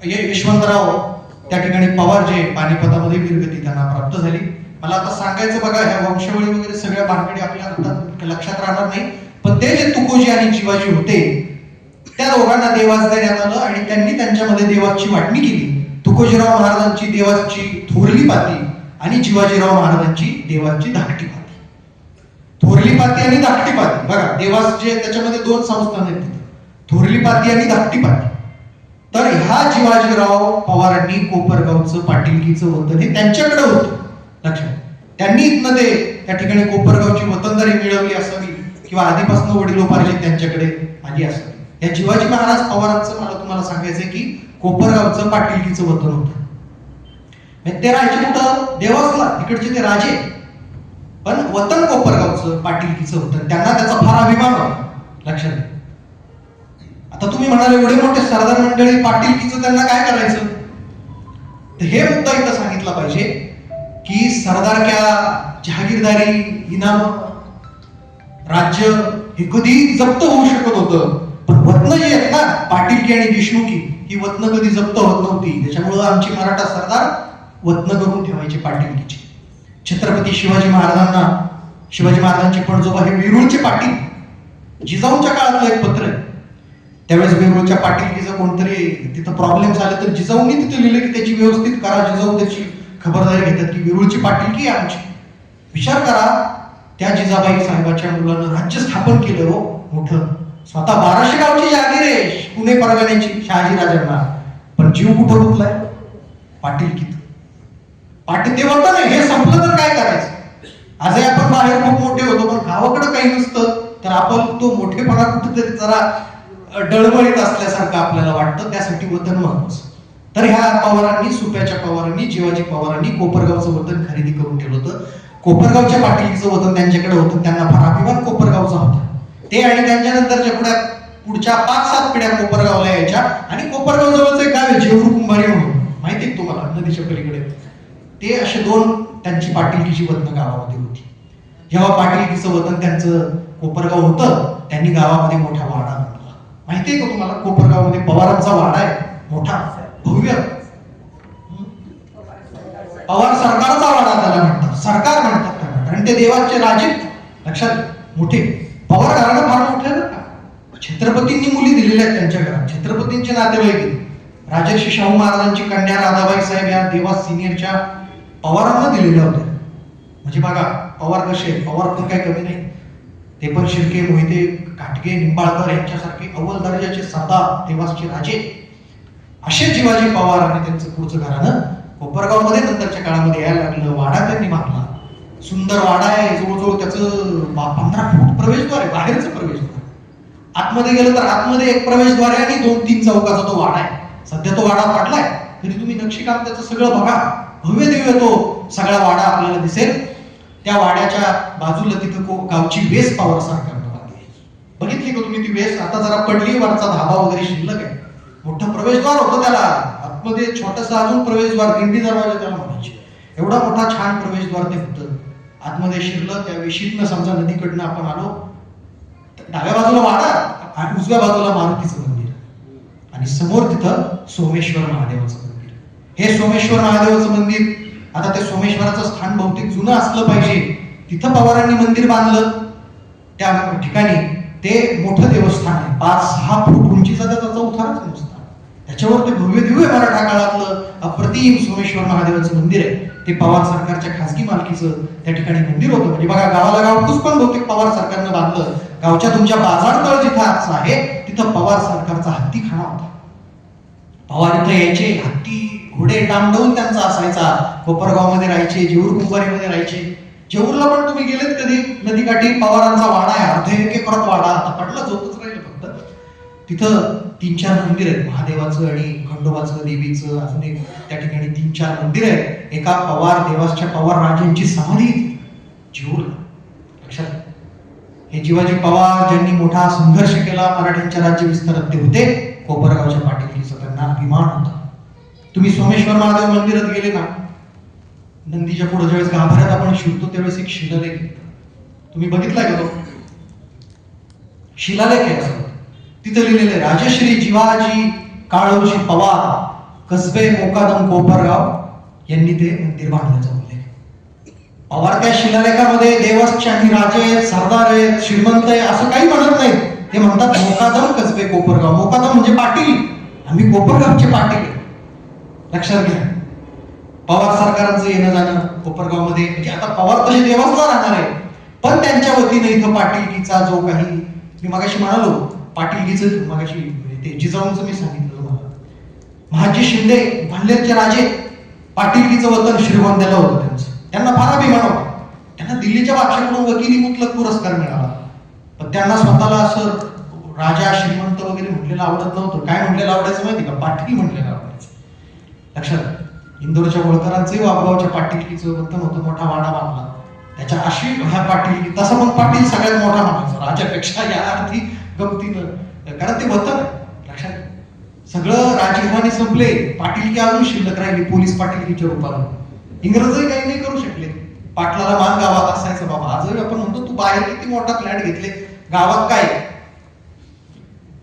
यशवंतराव त्या ठिकाणी पवार जे पानिपतामध्ये वीरगती त्यांना प्राप्त झाली. मला आता सांगायचं बघा, ह्या वंशावळी वगैरे सगळ्या भानगडी आपल्या लक्षात राहणार नाही, पण ते जे तुकोजी आणि जिवाजी होते त्या दोघांना देवास देण्यात आलं, आणि त्यांनी त्यांच्यामध्ये देवाची वाटणी केली. तुकोजीराव महाराजांची देवाची थोरली पाती आणि जिवाजीराव महाराजांची देवाची धाकटी पाती. थोरली पाती आणि धाकटी पाती, बघा देवास जे त्याच्यामध्ये 2 संस्थान आहेत, थोरली पाती आणि धाकटी पाती. तर ह्या जिवाजीराव पवारांनी कोपरगावचं पाटीलकीचं वतन हे त्यांच्याकडे होतं. लक्षात, त्यांनी इथनं ते त्या ठिकाणी कोपरगावची वतनदारी मिळवली असावी, किंवा आधीपासून वडिलोपार्जित त्यांच्याकडे आली असावी. या शिवाजी महाराज पवारांचं मला तुम्हाला सांगायचंय की कोपरगावचं पाटीलकीचं वतन होतं. ते राहायचे कुठं? देवासला, तिकडचे ते राजे, पण वतन कोपरगावचं पाटीलकीचं होतं. त्यांना त्याचा फार अभिमान होता. लक्षात घ्या. आता तुम्ही म्हणाले एवढे मोठे सरदार मंडळी, पाटीलकीचं त्यांना काय करायचं? तर हे मुद्दा इथं सांगितला पाहिजे की सरदारक्या, जहागीरदारी, इनाम, राज्य हे कधी जप्त होऊ शकत होतं, पण वतनं जी आहेत ना, पाटीलकी आणि देशमुखी, ही वतनं कधी जप्त होत नव्हती. त्याच्यामुळं आमची मराठा सरदार वतनं करून ठेवायचे पाटीलकीची. छत्रपती शिवाजी महाराजांचे पणजोबा हे वेरूळचे पाटील. जिजाऊंच्या काळातलं एक पत्र आहे. त्यावेळेस वेरूळच्या पाटीलकीचं कोणतरी तिथं प्रॉब्लेम झाले तर जिजाऊंनी तिथे लिहिलं की त्याची व्यवस्थित करा. जिजाऊ त्याची खबरदारी घेतात की वेरूळची पाटीलकी आहे आमची. विचार करा, त्या जिजाबाई साहेबाच्या मुलानं राज्य स्थापन केलं हो मोठं. स्वतः 1200 गावची जागीर आहे पुणे परगण्याची शहाजी राजांना, पण जीव कुठं गुंतलाय? पाटीलकीत. पाटील ते होतं नाही, हे संपलं तर काय करायचं. आजही आपण बाहेर खूप मोठे होतो, पण गावाकडे काही नसतं तर आपण तो मोठेपणा कुठेतरी जरा डळमळीत असल्यासारखं आपल्याला वाटतं. त्यासाठी वतन महत्वाचं. तर ह्या पवारांनी, सुप्याच्या पवारांनी, शिवाजी पवारांनी कोपरगावचं वतन खरेदी करून ठेवलं होतं. कोपरगावच्या पाटीलकीचं वतन त्यांच्याकडे होतं. त्यांना फार अभिमान कोपरगावचा होता. ते आणि त्यांच्यानंतरच्या पुढच्या 5-7 पिढ्या कोपरगावला यायच्या. आणि कोपरगाव जवळचं एक गाव आहे जेऊर कुंभारी म्हणून, माहिती आहे तुम्हाला, नदीच्या पलीकडे. ते असे 2 त्यांची पाटीलकीची वतन गावामध्ये होती. जेव्हा पाटीलकीचं वतन त्यांचं कोपरगाव होतं, त्यांनी गावामध्ये मोठा वाडा बांधला. माहितीये का तुम्हाला, कोपरगावमध्ये पवारांचा वाडा आहे, मोठा भव्य. पवार सरकारचा वाडा त्याला म्हणतात, सरकार म्हणतात त्यांना, कारण ते देवाचे राजे. लक्षात, मोठे पवार घराणं फार मोठे आहे का. छत्रपतींनी मुली दिलेल्या आहेत त्यांच्या घरात, छत्रपतींचे नातेवाईक. राजर्षी शाहू महाराजांची कन्या राधाबाई साहेब या देवास सिनियरच्या पवारांना दिलेल्या होत्या. म्हणजे बघा पवार कसे, पवार पण काही कमी नाही. ते पण शिर्के, मोहिते, काटके, निंबाळकर यांच्यासारखे अव्वल दर्जाचे सरदार, देवासचे राजे. असे शिवाजी पवार आणि त्यांचं पुढचं घराणं कोपरगावमध्ये नंतरच्या काळामध्ये यायला लागलं. वाडा त्यांनी बांधला, सुंदर वाडा आहे. जवळजवळ त्याचं 15 फूट प्रवेशद्वार आहे, बाहेरचं प्रवेशद्वार. आतमध्ये गेलं तर आतमध्ये एक प्रवेशद्वार आहे आणि 2-3 चौकाचा तो वाडा आहे. सध्या तो वाडा पाडलाय, तरी तुम्ही नक्षीकाम त्याचं सगळं बघा, भव्य दिव्य तो सगळा वाडा आपल्याला दिसेल. त्या वाड्याच्या बाजूला तिथं गावची वेस पवार सरकारनं बांधली. बघितली का तुम्ही ती वेस? आता जरा पडली, वरचा धाबा वगैरे शिल्लक आहे. मोठं प्रवेशद्वार होतं त्याला, आतमध्ये छोटंसं अजून प्रवेशद्वार, दिंडी दरवाजा त्याला म्हणायचे. एवढा मोठा छान प्रवेशद्वार ते होतं. आतमध्ये शिरलं, त्या वेशीतनं समजा नदीकडनं आपण आलो, डाव्या बाजूला वाडा आणि उजव्या बाजूला मारुतीचं मंदिर आणि समोर तिथं सोमेश्वर महादेवाचं मंदिर. हे सोमेश्वर महादेवाचं मंदिर, आता त्या सोमेश्वराचं स्थान बहुतेक जुनं असलं पाहिजे. तिथं पवारांनी मंदिर बांधलं. त्या ठिकाणी ते मोठं देवस्थान आहे, 5-6 फूट उंचीचा त्याचा चौथाराच नुसता. त्याच्यावर ते भव्य दिव्य मराठा काळातलं अप्रतिम सोमेश्वर महादेवाचं मंदिर आहे. ते पवार सरकारच्या खासगी मालकीचं त्या ठिकाणी मंदिर होतं. म्हणजे बघा, गावाला गावठूस पण बहुतेक पवार सरकारनं बांधलं. गावच्या तुमच्या बाजारतळ जिथं आजचं आहे तिथं पवार सरकारचा हत्तीखाना होता. पवार इथं यायचे, हत्ती घोडे डांबडवून त्यांचा असायचा. कोपरगावमध्ये राहायचे, जेऊर कुंभारीमध्ये राहायचे. जेऊरला पण तुम्ही गेलेत कधी, नदीकाठी पवारांचा वाडा आहे, अर्धे एक एकरात वाडा, आता पडला जोतच राहिलं फक्त. तिथं 3-4 मंदिर आहेत, महादेवाचं आणि खंडोबाचं, देवीचं. अजून एक त्या ठिकाणी 3-4 मंदिर आहेत. एका पवार देवासच्या पवार राजांची समाधी जेऊरला. लक्षात, हे शिवाजी पवार ज्यांनी मोठा संघर्ष केला मराठ्यांच्या राज्य विस्तारात, ते होते. कोपरगावच्या पाटीलकीचा त्यांना अभिमान होता. तुम्ही सोमेश्वर महादेव मंदिरात गेले ना, नंदीच्या पुढे ज्यावेळेस गाभाऱ्यात आपण शिरतो त्यावेळेस एक शिलालेख तुम्ही बघितला का? तो शिलालेख आहे असं. तिथं लिहिलेलं आहे, राजश्री जिवाजी काळोजी पवार, कसबे मोकादम कोपरगाव यांनी ते मंदिर बांधल्याचा उल्लेख. पवार त्या शिलालेखामध्ये देवस्थ आणि राजे आहेत, सरदार आहेत, श्रीमंत आहे असं काही म्हणत नाही. ते म्हणतात मोकादम कसबे कोपरगाव. मोकादम म्हणजे पाटील, आम्ही कोपरगावचे पाटील. लक्षात घ्या, पवार सरकारांचं येणं जाणं कोपरगावमध्ये, म्हणजे आता पवार तसे देवासला राहणार आहे, पण त्यांच्या वतीने इथं पाटीलकीचा जो काही, मी मगाशी म्हणालो पाटीलकीचं, मगाशी ते जिजाऊंचं मी सांगितलं तुम्हाला. महाजी शिंदे भांडेरचे राजे, पाटीलकीचं वतन श्रीगोंद्याला होतं त्यांचं. त्यांना फार अभिमान होता. त्यांना दिल्लीच्या बादशाहकडून वकिली मुतलक पुरस्कार मिळाला, पण त्यांना स्वतःला असं राजा श्रीमंत वगैरे म्हटलेलं आवडत नव्हतं. काय म्हटलेलं आवडायचं माहिती का? पाटील म्हटलेलं आवडायचं. लक्षात, इंदोरच्या होळकरांचंही वाघगावच्या पाटीलकीचं वतन होतं, मोठा वाडा बांधला. त्याच्या अशी ह्या पाटील, तसा पण पाटील सगळ्यात मोठा म्हणायचा राजापेक्षा या अर्थी गमतीनं, कारण ते वतन आहे. लक्षात, सगळं राजघराणे संपले, पाटीलकी अजून शिल्लक राहिली पोलीस पाटीलकीच्या रूपानं. इंग्रजही काही नाही करू शकले. पाटलाला मान गावात असायचं बाबा. आजही आपण म्हणतो तू बाहेर किती मोठा फ्लॅट घेतले, गावात काय.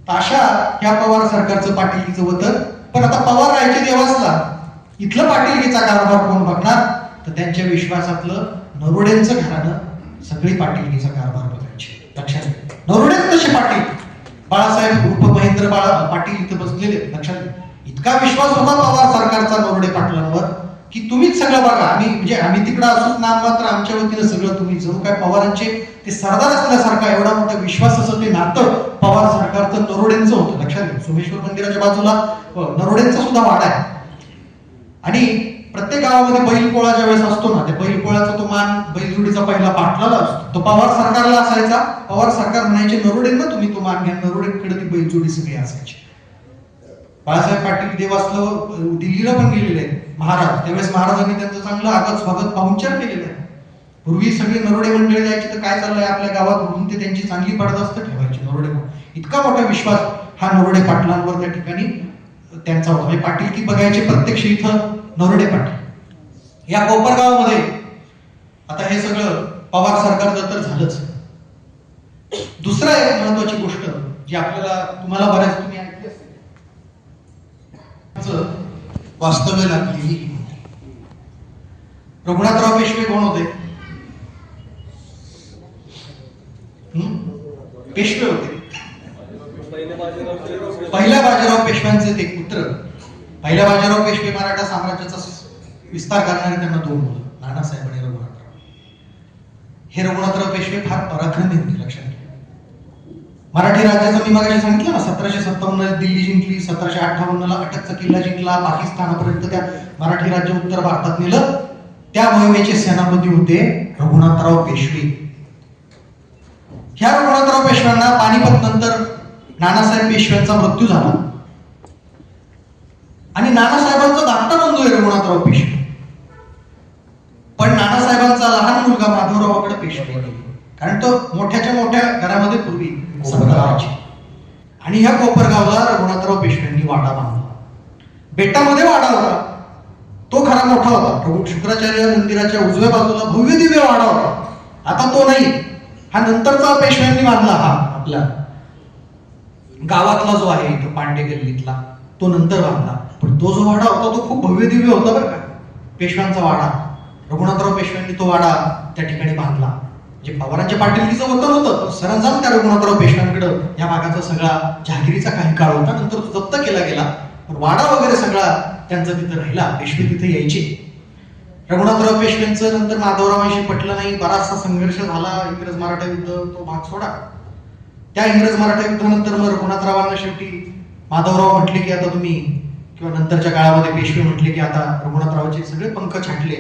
अशा ह्या पवार सरकारचं पाटीलकीचं वतन. पण आता पवार राहायचे देवासला, इथलं पाटीलकीचा कारभार कोण बघणार? तर त्यांच्या विश्वासातलं नरोडेंचं घराणं सगळी पाटीलकीचा कारभार बघायचे. लक्षात, नरोडेच तसे पाटील, बाळासाहेब उर्फ महेंद्र पाटील इथं बसलेले. लक्षात, इतका विश्वास होता पवार सरकारचा नरोडे पाटलांवर की तुम्हीच सगळं बघा, आम्ही तिकडं असूच नाम मात्र आमच्या वतीनं सगळं तुम्ही. जणू काय पवारांचे ते सरदार असल्यासारखा एवढा मोठा विश्वास असं ते नातं पवार सरकारचं नरोडेंचं होतं. लक्षात घ्या, सोमेश्वर मंदिराच्या बाजूला नरोडेंचा सुद्धा वाडा आहे. आणि प्रत्येक गावामध्ये बैलपोळा ज्यावेळेस असतो ना, त्या बैलपोळ्याचा तो मान बैलजोडीचा पहिला पाटलाला असतो. तो पवार सरकारला असायचा. पवार सरकार म्हणायचे नरोडेंना तुम्ही तो मान घ्या. नरोडेंकडे ती बैलजोडी सगळी असायची. बाळासाहेब पाटील देवासला दिल्लीला पण गेलेले आहेत महाराज. त्यावेळेस महाराजांनी त्यांचं चांगलं आगत स्वागत पाहुणचार केलेलं आहे. पूर्वी सगळे नरोडे मंडळी जायचे तर काय चाललंय आपल्या गावात म्हणून ते त्यांची चांगली पडदास्त ठेवायची नरोडे. इतका मोठा विश्वास हा नरोडे पाटलांवर त्या ठिकाणी त्यांचा होता. म्हणजे पाटीलकी बघायचे प्रत्यक्ष इथं नरोडे पाटील. या कोपरगावमध्ये आता हे सगळं पवार सरकारचं तर झालंच. दुसरा एक महत्वाची गोष्ट जी आपल्याला तुम्हाला बऱ्याच तुम्ही ऐकली असेल, वास्तव्य लागलेली. रघुनाथराव पेशवे कोण होते? पेशवे होते. पहिल्या बाजीराव पेशव्यांचे ते पुत्र. पहिल्या बाजीराव पेशवे मराठा साम्राज्याचा विस्तार करणारे, त्यांना दोन मुलं, नानासाहेब आणि रघुनाथराव. हे रघुनाथराव पेशवे फार पराक्रमी होते, लक्षात घ्या. मराठी राज्याचं मी मगाशी सांगितलं ना, 1757 दिल्ली जिंकली, 1758 अटकचा किल्ला जिंकला, पाकिस्तानापर्यंत त्या मराठी राज्य उत्तर भारतात नेलं. त्या मोहिमेचे सेनापती होते रघुनाथराव पेशवे. ह्या रघुनाथराव पेशव्यांना पानिपत नंतर नानासाहेब पेशव्यांचा मृत्यू झाला आणि नानासाहेबांचा धाकटा बंधू आहे रघुनाथराव पेशवे. पण नानासाहेबांचा लहान मुलगा माधवरावाकडे पेशवे गेले, कारण तो मोठ्याच्या मोठ्या घरामध्ये पूर्वी सत्ता. आणि ह्या कोपरगावला रघुनाथराव पेशव्यांनी वाडा बांधला. बेटामध्ये वाडा होता, तो खरा मोठा होता. शुक्राचार्य मंदिराच्या उजव्या बाजूला भव्य दिव्य वाडा होता. आता तो नाही, हा नंतरचा पेशव्यांनी बांधला. हा आपला गावातला जो आहे इथं पांडे गल्लीतला, तो नंतर बांधला. पण तो जो वाडा होता तो खूप भव्य दिव्य होता बरं का, पेशव्यांचा वाडा. रघुनाथराव पेशव्यांनी तो वाडा त्या ठिकाणी बांधला. जे पवारांच्या पाटीलकीचं वतन होतं, सरंजाम त्या रघुनाथराव पेशव्यांकडं या भागाचा सगळा जहागिरीचा काही काळ होता. नंतर तो जप्त केला गेला, पण वाडा वगैरे सगळा त्यांचा तिथं राहिला. पेशवे तिथे यायचे. रघुनाथराव पेशव्यांचं नंतर माधवरावांशी पटलं नाही, बराचसा संघर्ष झाला. इंग्रज मराठा युद्ध, तो भाग सोडा. त्या इंग्रज मराठा युद्धानंतर मग रघुनाथरावांना शेवटी माधवराव म्हटले की आता तुम्ही, किंवा नंतरच्या काळामध्ये पेशवे म्हटले की आता रघुनाथरावांचे सगळे पंख छाटले,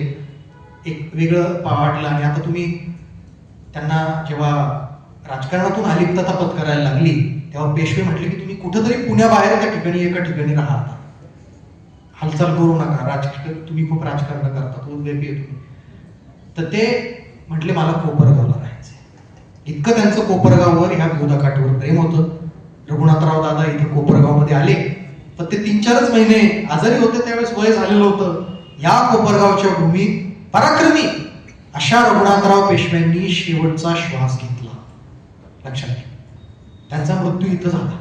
एक वेगळं वाटलं. आणि आता तुम्ही त्यांना जेव्हा राजकारणातून अलिप्तता पत्करायला लागली, तेव्हा पेशवे म्हटले की तुम्ही कुठेतरी पुण्याबाहेर त्या ठिकाणी एका ठिकाणी राहा, हालचाल करू नका, तुम्ही खूप राजकारण करता, उद्वेगी आहे तुम्ही. तर ते म्हटले मला कोपरगावला राहायचंय. इतकं त्यांचं कोपरगाववर, ह्या गोदाकाठीवर प्रेम होतं. रघुनाथराव दादा इथे कोपरगावमध्ये आले, पण ते 3-4 महिने आजारी होते. त्यावेळेस वय झालेलं होतं. या कोपरगावच्या भूमीत पराक्रमी अशा रघुनाथराव पेशव्यांनी शेवटचा श्वास घेतला. लक्षात घ्या, त्यांचा मृत्यू इथं झाला.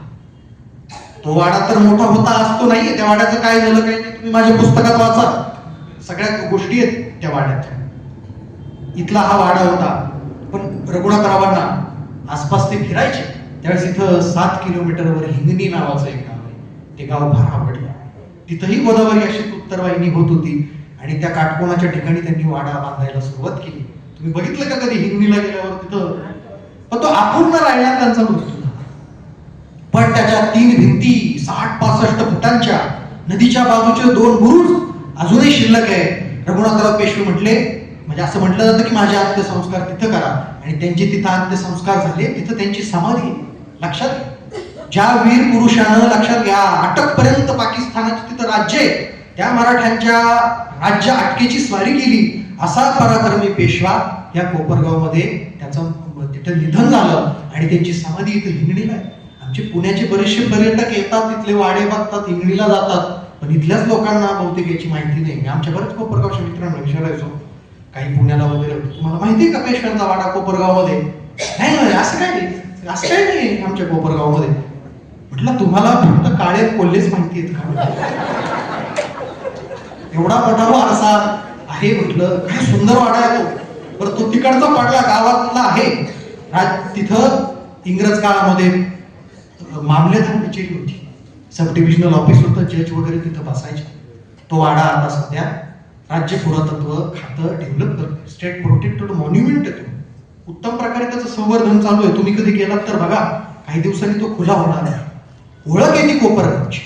तो वाडा तर मोठा होता, आज तो नाहीये. त्या वाड्याचं काय झालं काही नाही, तुम्ही माझ्या पुस्तकात वाचा, सगळ्या गोष्टी आहेत त्या वाड्यात. इथला हा वाडा होता. पण रघुनाथरावांना आसपास ते फिरायचे त्यावेळेस इथं 7 किलोमीटरवर हिंगणी नावाचं एक गाव आहे, ते गाव फार आवडलं. तिथंही गोदावरी अशी उत्तरवाहिनी होत होती आणि त्या काटकोणाच्या ठिकाणी त्यांनी वाडा बांधायला सुरुवात केली. तुम्ही बघितलं का कधी हिंगणीला गेल्यावर तिथं? पण तो अपूर्ण राहिला, त्यांचा मृत्यू झाला. पण त्याच्या 3 भिंती 60-65 फुटांच्या, नदीच्या बाजूचे 2 बुरुज अजूनही शिल्लक आहे. रघुनाथराव पेशवे म्हटले, म्हणजे असं म्हटलं जातं की माझे अंत्यसंस्कार तिथं करा, आणि त्यांचे तिथं अंत्यसंस्कार झाले. तिथं त्यांची समाधी. लक्षात, ज्या वीर पुरुषानं, लक्षात घ्या, अटकपर्यंत पाकिस्तानाचे तिथं राज्य आहे, त्या मराठ्यांच्या राज्य अटकेची स्वारी केली, असा पराक्रमी पेशवा या कोपरगावमध्ये त्याचं तिथं निधन झालं आणि त्यांची समाधी इथं हिंगणीला आहे. आमचे पुण्याचे बरेचसे पर्यटक येतात, तिथले वाडे बघतात, हिंगणीला जातात, पण इथल्याच लोकांना बहुतेक याची माहिती नाही. मी आमच्या बऱ्याच कोपरगावच्या मित्रांना विचारायचो, काही पुण्याला वगैरे, तुम्हाला माहिती आहे का पेशव्यांचा वाडा कोपरगावमध्ये? नाही, असं काय नाही, असं काय नाही आमच्या कोपरगावमध्ये. म्हटलं तुम्हाला फक्त काळे कोल्हेच माहिती आहेत का? एवढा मोठा वारसा आहे. म्हटलं काय सुंदर वाडा आहे तो. बरं, तो तिकडचा पडला गावातला आहे. तिथं इंग्रज काळामध्ये मामलेदार कचेरी होती, सब डिव्हिजनल ऑफिस होतं, जज वगैरे तिथं बसायचे. तो वाडा आता सध्या राज्य पुरातत्व खातं डेव्हलप करतं. स्टेट प्रोटेक्टेड मॉन्युमेंट आहे तो. उत्तम प्रकारे त्याचं संवर्धन चालू आहे. तुम्ही कधी गेलात तर बघा, काही दिवसांनी तो खुला होणार आहे. ओळख आहे ती कोपरगावची.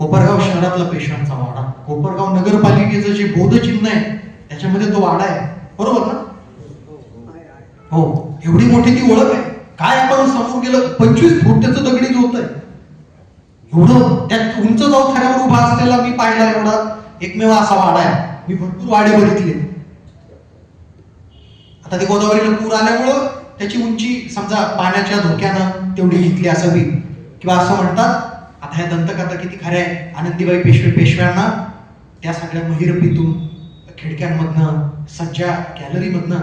कोपरगाव शहरातला पेशव्यांचा वाडा, कोपरगाव नगरपालिकेचं जे बोधचिन्ह आहे त्याच्यामध्ये तो वाडा आहे, बरोबर ना? हो, एवढी मोठी ती ओळख आहे. काय आपण समोर गेलं 25 फूट त्याचं दगडी होत आहे, एवढं त्या उंच चौथऱ्यावर उभा असलेला मी पाहिला एवढा एकमेव असा वाडा आहे. मी भरपूर वाडे बघितले. आता ते गोदावरीला पूर आल्यामुळं त्याची उंची समजा पाण्याच्या धोक्यानं तेवढी घेतली असावी, किंवा असं म्हणतात. आता ह्या दंतकथा किती खऱ्या आहे. आनंदीबाई पेशव्यांना त्या सगळ्या महिरपीतून, खिडक्यांमधनं, सज्जा गॅलरीमधनं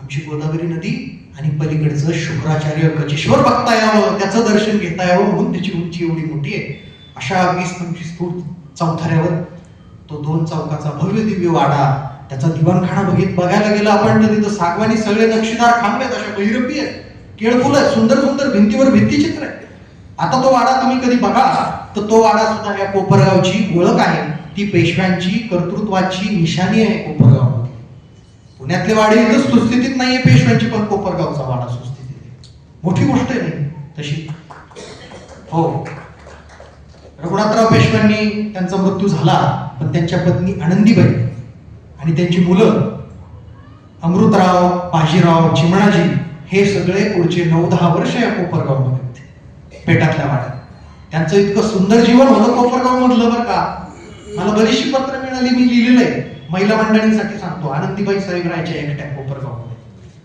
आमची गोदावरी नदी आणि पलीकडचं शुक्राचार्य गजेश्वर बघता यावं, त्याचं दर्शन घेता यावं म्हणून त्याची उंची एवढी मोठी आहे. अशा 20-25 फूट चौथऱ्यावर तो 2 चौकाचा भव्य दिव्य वाडा, त्याचा दिवाणखाना बघायला गेला आपण तर तिथं सागवानी सगळे नक्षीदार खांब आहेत, अशा बहिरपी आहेत, केळफुलं आहेत, सुंदर सुंदर भिंतीवर भित्तीचित्र आहे. आता तो वाडा तुम्ही कधी बघा तर तो वाडा सुद्धा या कोपरगावची ओळख आहे. ती पेशव्यांची कर्तृत्वाची निशाणी आहे कोपरगाव. पुण्यातले वाडे इथं सुस्थितीत नाहीये पेशव्यांची, पण कोपरगावचा वाडा सुस्थितीत आहे. मोठी गोष्ट आहे नाही तशी. हो, रघुनाथराव पेशव्यांनी त्यांचा मृत्यू झाला, पण त्यांच्या पत्नी आनंदीबाई आणि त्यांची मुलं अमृतराव, बाजीराव, चिमणाजी हे सगळे पुढचे 9-10 वर्ष या कोपरगावमध्ये होते, पेटातल्या वाड्यात. त्यांचं इतकं सुंदर जीवन होतं कोपरगाव मधलं, बरं का. मला बरीचशी पत्र मिळाली, मी लिहिलेलं आहे. महिला मंडळींसाठी सांगतो, आनंदीबाई साहेब राहायच्या एकट्या कोपरगावमध्ये,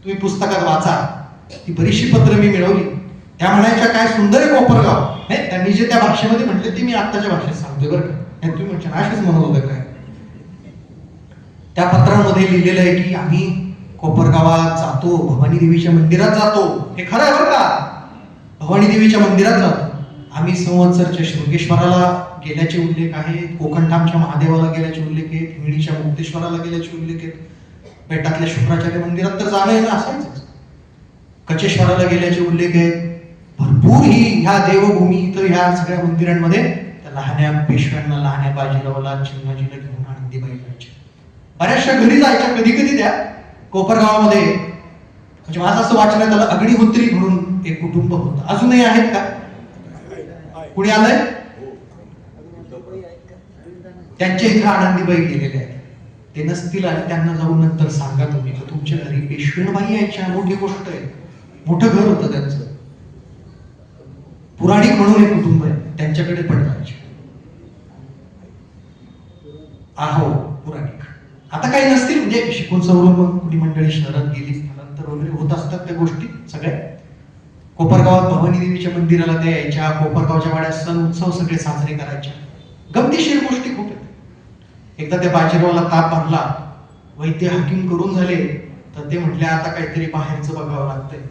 तुम्ही पुस्तकात वाचा. ती बरीचशी पत्र मी मिळवली. त्या म्हणायच्या काय सुंदर आहे कोपरगाव. त्यांनी जे त्या भाषेमध्ये म्हटले ते मी आत्ताच्या भाषेत सांगतोय, बरं का. तुम्ही म्हणजे अशीच म्हणत होतं काय. त्या पत्रामध्ये लिहिलेलं आहे की आम्ही कोपरगावात जातो, भवानी देवीच्या मंदिरात जातो. हे खरं आहे बरं का, भवानी देवीच्या मंदिरात जातो आम्ही. संवत्सरच्या शृंगेश्वराला गेल्याचे उल्लेख आहेत, कोकणठामच्या महादेवाला गेल्याचे उल्लेख आहेत, हिंगणीच्या मुक्तेश्वराला गेल्याचे उल्लेख आहेत, पेटातल्या शुक्राचार्य मंदिरात तर जाणं येणं असायचंच, कचेश्वराला गेल्याचे उल्लेख आहेत. भरपूर ही ह्या देवभूमी इथं ह्या सगळ्या मंदिरांमध्ये त्या लहान्या पेशव्यांना, लहान्या बाजीरावला, चिमणाजीला घेऊन आनंदीबाई जायच्या. बऱ्याचशा घरी जायच्या कधी कधी त्या कोपरगावामध्ये. म्हणजे माझं असं वाचण्यात आलं, अग्निहोत्री म्हणून एक कुटुंब होतं. अजूनही आहेत का? कुणी आलंय? त्यांच्या इथं आनंदीबाई गेलेले आहेत. ते नसतील आणि त्यांना जाऊन नंतर सांगा तुम्ही की तुमच्या घरी पेशवेणबाई यायच्या. मोठी गोष्ट आहे, मोठं घर होतं त्यांचं. पुराणिक म्हणून एक कुटुंब आहे, त्यांच्याकडे पण जायचे. आहो, पुराणिक. आता काही नसतील, म्हणजे शिकून सवरून मग कुणी मंडळी शहरात गेली, स्थलांतर वगैरे होत असतात त्या गोष्टी सगळ्या. कोपरगावात भवानी देवीच्या मंदिराला त्या यायच्या, कोपरगावच्या वाड्यात सण उत्सव सगळे साजरे करायच्या. गमतीशीर गोष्टी खूप आहेत. एकदा त्या बाजीरावाला ताप भरला, वैद्य हाकीम करून झाले, तर ते म्हटले आता काहीतरी बाहेरचं बघावं लागतंय.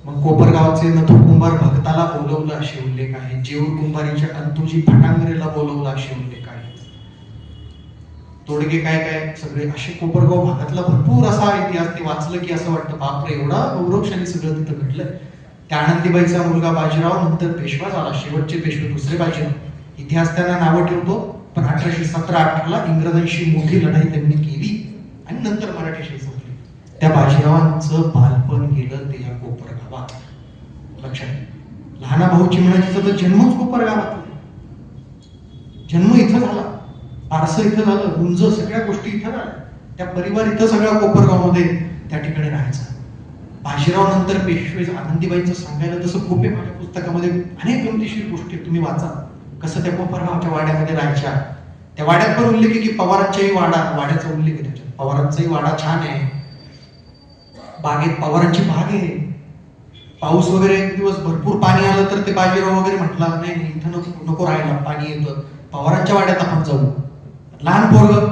मग कोपरगावचे नथू कुंभार भक्ताला बोलवलं असे उल्लेख आहे. जेऊर कुंभारीच्या अंतुजी फटांगरेला बोलवलं असे उल्लेख आहे. तोडगे काय काय सगळे असे कोपरगाव भागातला भरपूर असा इतिहास ते वाचलं की असं वाटतं बापरे, एवढा गौरवशाली सगळं तिथं घडलं. त्या आनंदीबाईचा मुलगा बाजीराव नंतर पेशवा झाला, शेवटचे पेशवे दुसरे बाजीराव. इतिहास त्यांना नावं ठेवतो, पण 1817-18 इंग्रजांशी मोठी लढाई त्यांनी केली आणि नंतर मराठीशी संपली. त्या बाजीरावांचं बालपण गेलं ते या कोपरगावात. लक्षात. लहाना भाऊ चिमणाजीचा तर जन्मच कोपरगावात, जन्म इथं झाला, पारसं इथं झालं, गुंज सगळ्या गोष्टी इथं झाल्या. त्या परिवार इथं सगळ्या कोपरगावमध्ये त्या ठिकाणी राहायचा. बाजीराव नंतर पेशवे आनंदीबाईंचं सांगायला तसं खूप आहे. माझ्या पुस्तकामध्ये अनेक गमतीशीर गोष्टी तुम्ही वाचा, कसं त्या कोपरगावच्या वाड्यामध्ये राहायच्या. त्या वाड्यात पण उल्लेख आहे की पवारांच्याही वाड्याचा उल्लेख आहे त्याच्यात. पवारांचाही वाडा छान आहे, बागेत पवारांची बाग आहे. पाऊस वगैरे एक दिवस भरपूर पाणी आलं तर ते बाजीराव वगैरे म्हटला नाही नाही इथं नको राहायला, पाणी येतं, पवारांच्या वाड्यात आपण जाऊ. लहान पोरग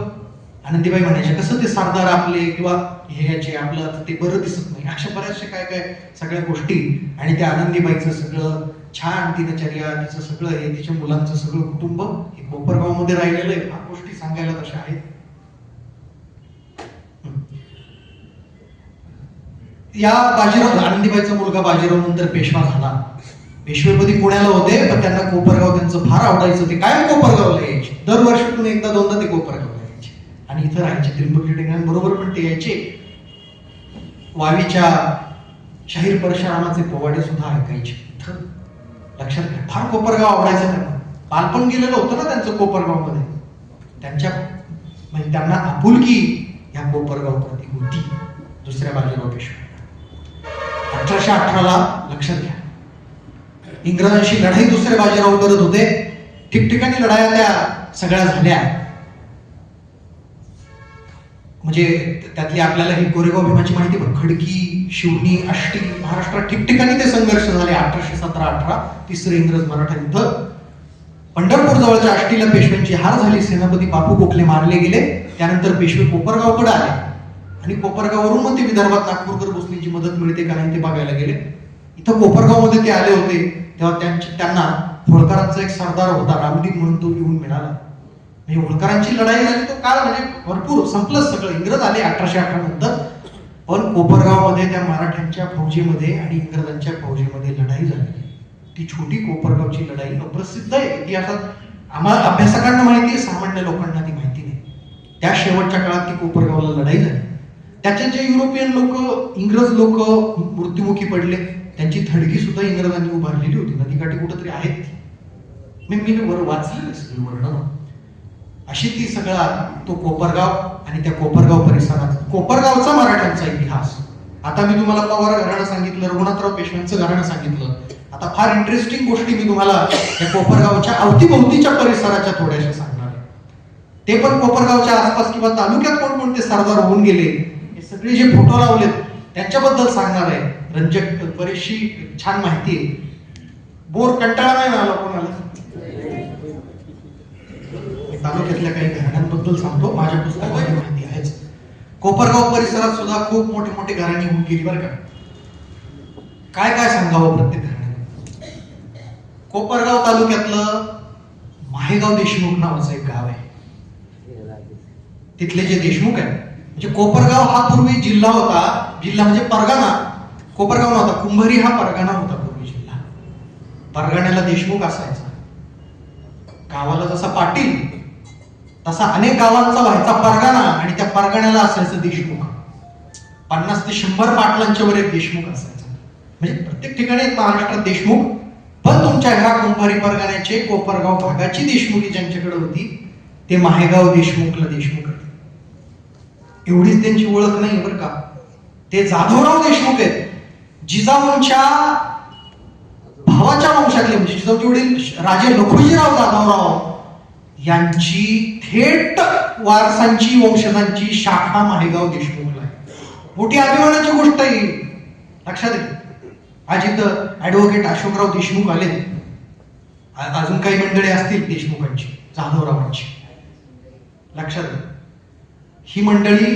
आनंदीबाई म्हणायचे कसं ते सरदार आपले किंवा हे याचे आपलं ते बरं दिसत नाही. अशा बऱ्याचशा काय काय सगळ्या गोष्टी. आणि त्या आनंदीबाईचं सगळं छान दिनचर्या, तिचं सगळं हे, तिच्या मुलांचं सगळं कुटुंब हे कोपरगाव मध्ये राहिलेलं आहे. फार गोष्टी सांगायला तशा आहेत. या बाजीराव, आनंदीबाईचा मुलगा बाजीराव नंतर पेशवा झाला. पेशवेपदी पुण्याला होते, पण त्यांना कोपरगाव त्यांचं फार आवडायचं. ते काय कोपरगावला यायचे, दरवर्षातून एकदा दोनदा ते कोपरगावला यायचे आणि इथं राहायचे. त्रिंबक बरोबर पण ते यायचे. वावीच्या शाहीर परशुरामाचे पोवाडे सुद्धा ऐकायचे. लक्षात घ्या, फार कोपरगाव आवडायचं त्यांना. बालपण गेलेलं होतं ना त्यांचं कोपरगावमध्ये. त्यांच्या म्हणजे त्यांना आपुलकी या कोपरगाव प्रती होती दुसऱ्या बाजीराव पेशव्यांना. 1818 लक्षात घ्या, इंग्रजांशी लढाई दुसरे बाजीराव करत होते. ठिकठिकाणी लढाया त्या सगळ्या झाल्या. म्हणजे त्यातली आपल्याला ही कोरेगाव भीमाची माहिती पण खडकी, शिवणी, आष्टी, महाराष्ट्रात ठिकठिकाणी ते संघर्ष झाले. 1817-18 तिसरे इंग्रज मराठा युद्ध. पंढरपूर जवळच्या आष्टीला पेशव्यांची हार झाली. सेनापती बापू गोखले मारले गेले. त्यानंतर पेशवे कोपरगावकडे आले आणि कोपरगाववरून मग ते विदर्भात नागपूरकर भोसलेंची मदत मिळते का नाही ते बघायला गेले. इथं कोपरगावमध्ये ते आले होते तेव्हा त्यांना होळकरांचा एक सरदार होता रामदीप म्हणून, तो येऊन मिळाला. म्हणजे होळकरांची लढाई झाली तो काळ म्हणजे भरपूर संपलं सगळं. इंग्रज आले 1818 नंतर, पण कोपरगावमध्ये त्या मराठ्यांच्या फौजेमध्ये आणि इंग्रजांच्या फौजेमध्ये लढाई झाली. ती छोटी कोपरगावची लढाई अप्रसिद्ध आहे इतिहासात. आम्हाला अभ्यासकांना माहिती आहे, सामान्य लोकांना ती माहिती नाही. त्या शेवटच्या काळात ती कोपरगावला लढाई झाली. त्याचे जे युरोपियन लोक, इंग्रज लोक मृत्युमुखी पडले, त्यांची थडगी सुद्धा इंग्रजांनी उभारलेली होती. नदीकाठी कुठेतरी आहेत ती. मी वर वाचलेलं सगळी वर्णन. अशी ती सगळा तो कोपरगाव आणि त्या कोपरगाव परिसरात कोपरगावचा मराठ्यांचा इतिहास. आता मी तुम्हाला पवार घराणं सांगितलं, रघुनाथराव पेशव्यांचं घराणं सांगितलं. आता फार इंटरेस्टिंग गोष्टी मी तुम्हाला या कोपरगावच्या अवतीभोवतीच्या परिसराच्या थोड्याशा सांगणार आहे. ते पण कोपरगावच्या आसपास किंवा तालुक्यात कोणकोणते सरदार होऊन गेले, हे सगळे जे फोटो लावलेत त्यांच्याबद्दल सांगणार आहे. रंजक, बरीचशी छान माहिती आहे. बोर कंटाळा नाही आला कोणाला. तालुक्यातल्या काही घराण्यांबद्दल सांगतो, माझ्या पुस्तकामध्ये माहिती आहेच. कोपरगाव परिसरात सुद्धा खूप मोठे मोठे घराणी होऊन गेली बरं का. काय काय सांगावं प्रत्येक घराण्याबद्दल. कोपरगाव तालुक्यातलं माहेगाव देशमुख नावाचं एक गाव आहे. तिथले जे देशमुख आहे, म्हणजे कोपरगाव हा पूर्वी जिल्हा होता. जिल्हा म्हणजे परगाणा. कोपरगाव नव्हता, कुंभारी हा परगाणा होता पूर्वी जिल्हा. परगाण्याला देशमुख असायचा. गावाला जसा पाटील तसा अनेक गावांचा व्हायचा परगाणा आणि त्या परगाण्याला असायचं देशमुख. 50 ते 100 पाटलांच्या वर एक देशमुख असायचा. म्हणजे प्रत्येक ठिकाणी महाराष्ट्रात देशमुख. पण तुमच्या ह्या कुंभारी परगाण्याचे कोपरगाव भागाची देशमुखी ज्यांच्याकडे होती ते माहेगाव देशमुखला देशमुख होते. एवढीच त्यांची ओळख नाही बरं का. ते जाधवराव देशमुख आहेत. जिजाऊंच्या भावाच्या वंशातले, म्हणजे जिजाऊचे वडील राजे लखुजीराव जाधवराव यांची थेट वारसांची वंशजांची शाखा माहेगाव देशमुखला आहे. मोठी अभिमानाची गोष्ट आहे, लक्षात घ्या. आज इथं ऍडव्होकेट अशोकराव देशमुख आले. अजून काही मंडळी असतील देशमुखांची, जाधवरावांची, लक्षात घ्या. ही मंडळी,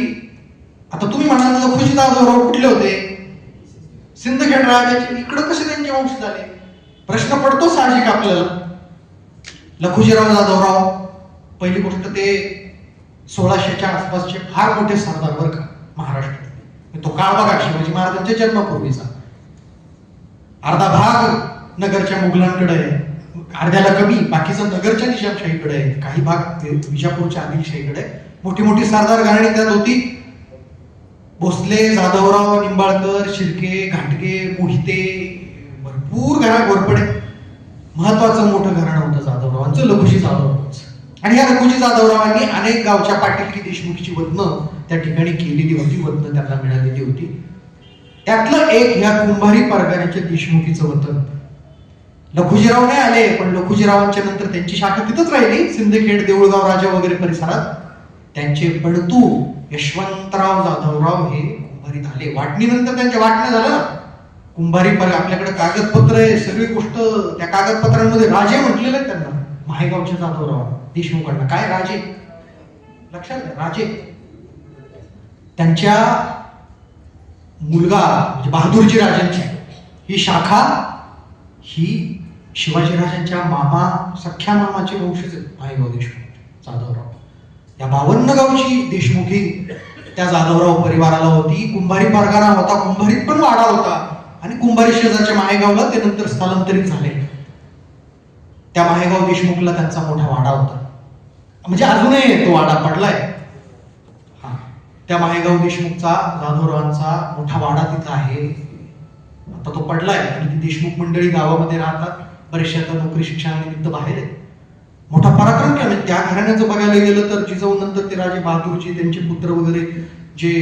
आता तुम्ही म्हणाल लखुजी जाधवराव कुठले होते? सिंदखेड राजाचे. इकडं कसे त्यांचे वंश झाले? प्रश्न पडतो साहजिक आपल्याला. लखुजीराव जाधवराव, पहिली गोष्ट ते 1600च्या आसपासचे फार मोठे सरदार बरं का महाराष्ट्रात. तो काळ बघा शिवाजी महाराजांच्या जन्मापूर्वीचा. अर्धा भाग नगरच्या मुघलांकडे आहे, अर्ध्याला कमी, बाकीचा नगरच्या निजामशाहीकडे आहे, काही भाग विजापूरच्या आदिलशाहीकडे आहे. मोठी मोठी सरदार घराणी त्यात होती. भोसले, जाधवराव, निंबाळकर, शिर्के, घाटगे, मोहिते, भरपूर घोरपडे. महत्वाचं मोठं घराणं होतं जाधवरावांचं, लखुजी जाधवरावांचं. आणि या लखुजी जाधवरावांनी अनेक गावच्या पाटीलकी देशमुखीची वतनं त्या ठिकाणी केलेली होती, वतनं त्यांना मिळालेली होती. त्यातलं एक ह्या कुंभारी परगाण्याच्या देशमुखीचं वतन. लखुजीराव नाही आले, पण लखुजीरावांच्या नंतर त्यांची शाखा तिथंच राहिली. सिंदखेड, देऊळगाव राजा वगैरे परिसरात. त्यांचे पडतू यशवंतराव जाधवराव हे कुंभारीत आले. वाटणीनंतर त्यांच्या वाटण्या झाल्या ना. कुंभारी परग, आपल्याकडे कागदपत्र आहे, सगळी गोष्ट त्या कागदपत्रांमध्ये राजे म्हटलेले आहेत त्यांना. माहेगावच्या जाधवराव देशमुखांना काय राजे, लक्षात घ्या, राजे. त्यांच्या मुलगा म्हणजे बहादूरजी राजांची ही शाखा ही शिवाजीराजांच्या मामा, सख्या मामाचे वंशज आहेत माहेगाव देशमुख जाधवराव. या 52 गावची देशमुखी त्या जाधवराव परिवाराला होती. कुंभारी परगाणा होता, कुंभारीत पण वाडा होता. आणि कुंभारी शेजारच्या माहेगावला ते नंतर स्थलांतरित झाले. त्या माहेगाव देशमुखला त्यांचा मोठा वाडा होता. म्हणजे अजूनही तो वाडा पडलाय. हा, त्या माहेगाव देशमुखचा, जाधवरावांचा मोठा वाडा तिथं आहे. आता तो पडलाय आणि ती देशमुख मंडळी गावामध्ये राहतात. बरेचसे आता नोकरी शिक्षणानिमित्त बाहेर आहेत. मोठा पराक्रम केला. त्या घराण्याचं बघायला गेलं तर जिजाऊ नंतर ते राजे बहादूरजी त्यांचे पुत्र वगैरे जे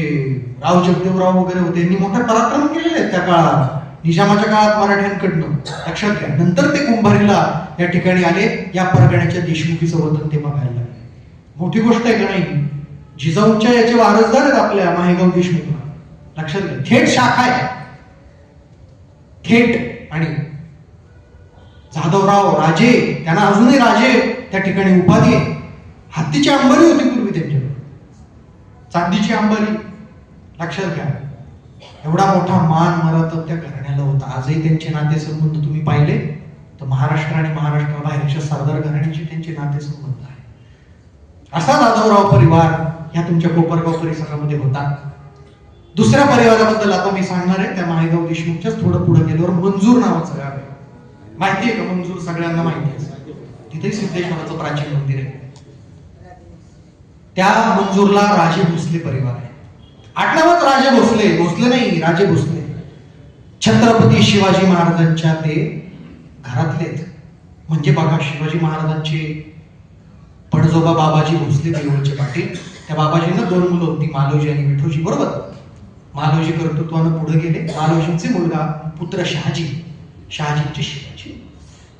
राव जगदेवराव वगैरे होते यांनी मोठा पराक्रम केलेले आहेत त्या काळात, निजामाच्या काळात मराठ्यांकडनं. लक्षात घ्या. नंतर ते कुंभारीला या ठिकाणी आले, या परगण्याच्या देशमुखीचं वतन ते बघायला लागले. मोठी गोष्ट आहे का नाही? जिजाऊच्या याचे वारसदार आहेत आपल्या माहेगाव देशमुख. लक्षात घ्या. थेट शाखा आहे, थेट. आणि जाधवराव राजे, त्यांना अजूनही राजे त्या ठिकाणी उपाधी आहे. हत्तीची अंबारी होती पूर्वी त्यांच्याकडे, चांदीची अंबारी. लक्षात घ्या. एवढा मोठा मान मराठा त्या घराण्याला होता. आजही त्यांचे नातेसंबंध तुम्ही पाहिले तर महाराष्ट्र आणि महाराष्ट्राबाहेरच्या सरदार घराण्याचे त्यांचे नातेसंबंध आहे. असा जाधवराव परिवार ह्या तुमच्या कोपरगाव परिसरामध्ये होता. दुसऱ्या परिवाराबद्दल आता मी सांगणार आहे. त्या माहेगाव देशमुखच्याच थोडं पुढे गेल्यावर मंजूर नावाचं गाव आहे. माहिती आहे का मंजूर? सगळ्यांना माहिती आहे. तिथे सिद्धेश्वराचं प्राचीन मंदिर आहे. त्या मंजूरला राजे भोसले परिवार आहे. आडनावच राजे भोसले, भोसले नाही, राजे भोसले. छत्रपती शिवाजी महाराजांच्या ते घरातलेत. म्हणजे बघा, शिवाजी महाराजांचे पणजोबा बाबाजी भोसले देवळचे पाटील. त्या बाबाजींना 2 मुलं होती, मालोजी आणि विठोजी. बरोबर. मालोजी कर्तृत्वानं पुढे गेले. मालोजींचे मुलगा पुत्र शहाजी, शहाजींचे शिवाजी.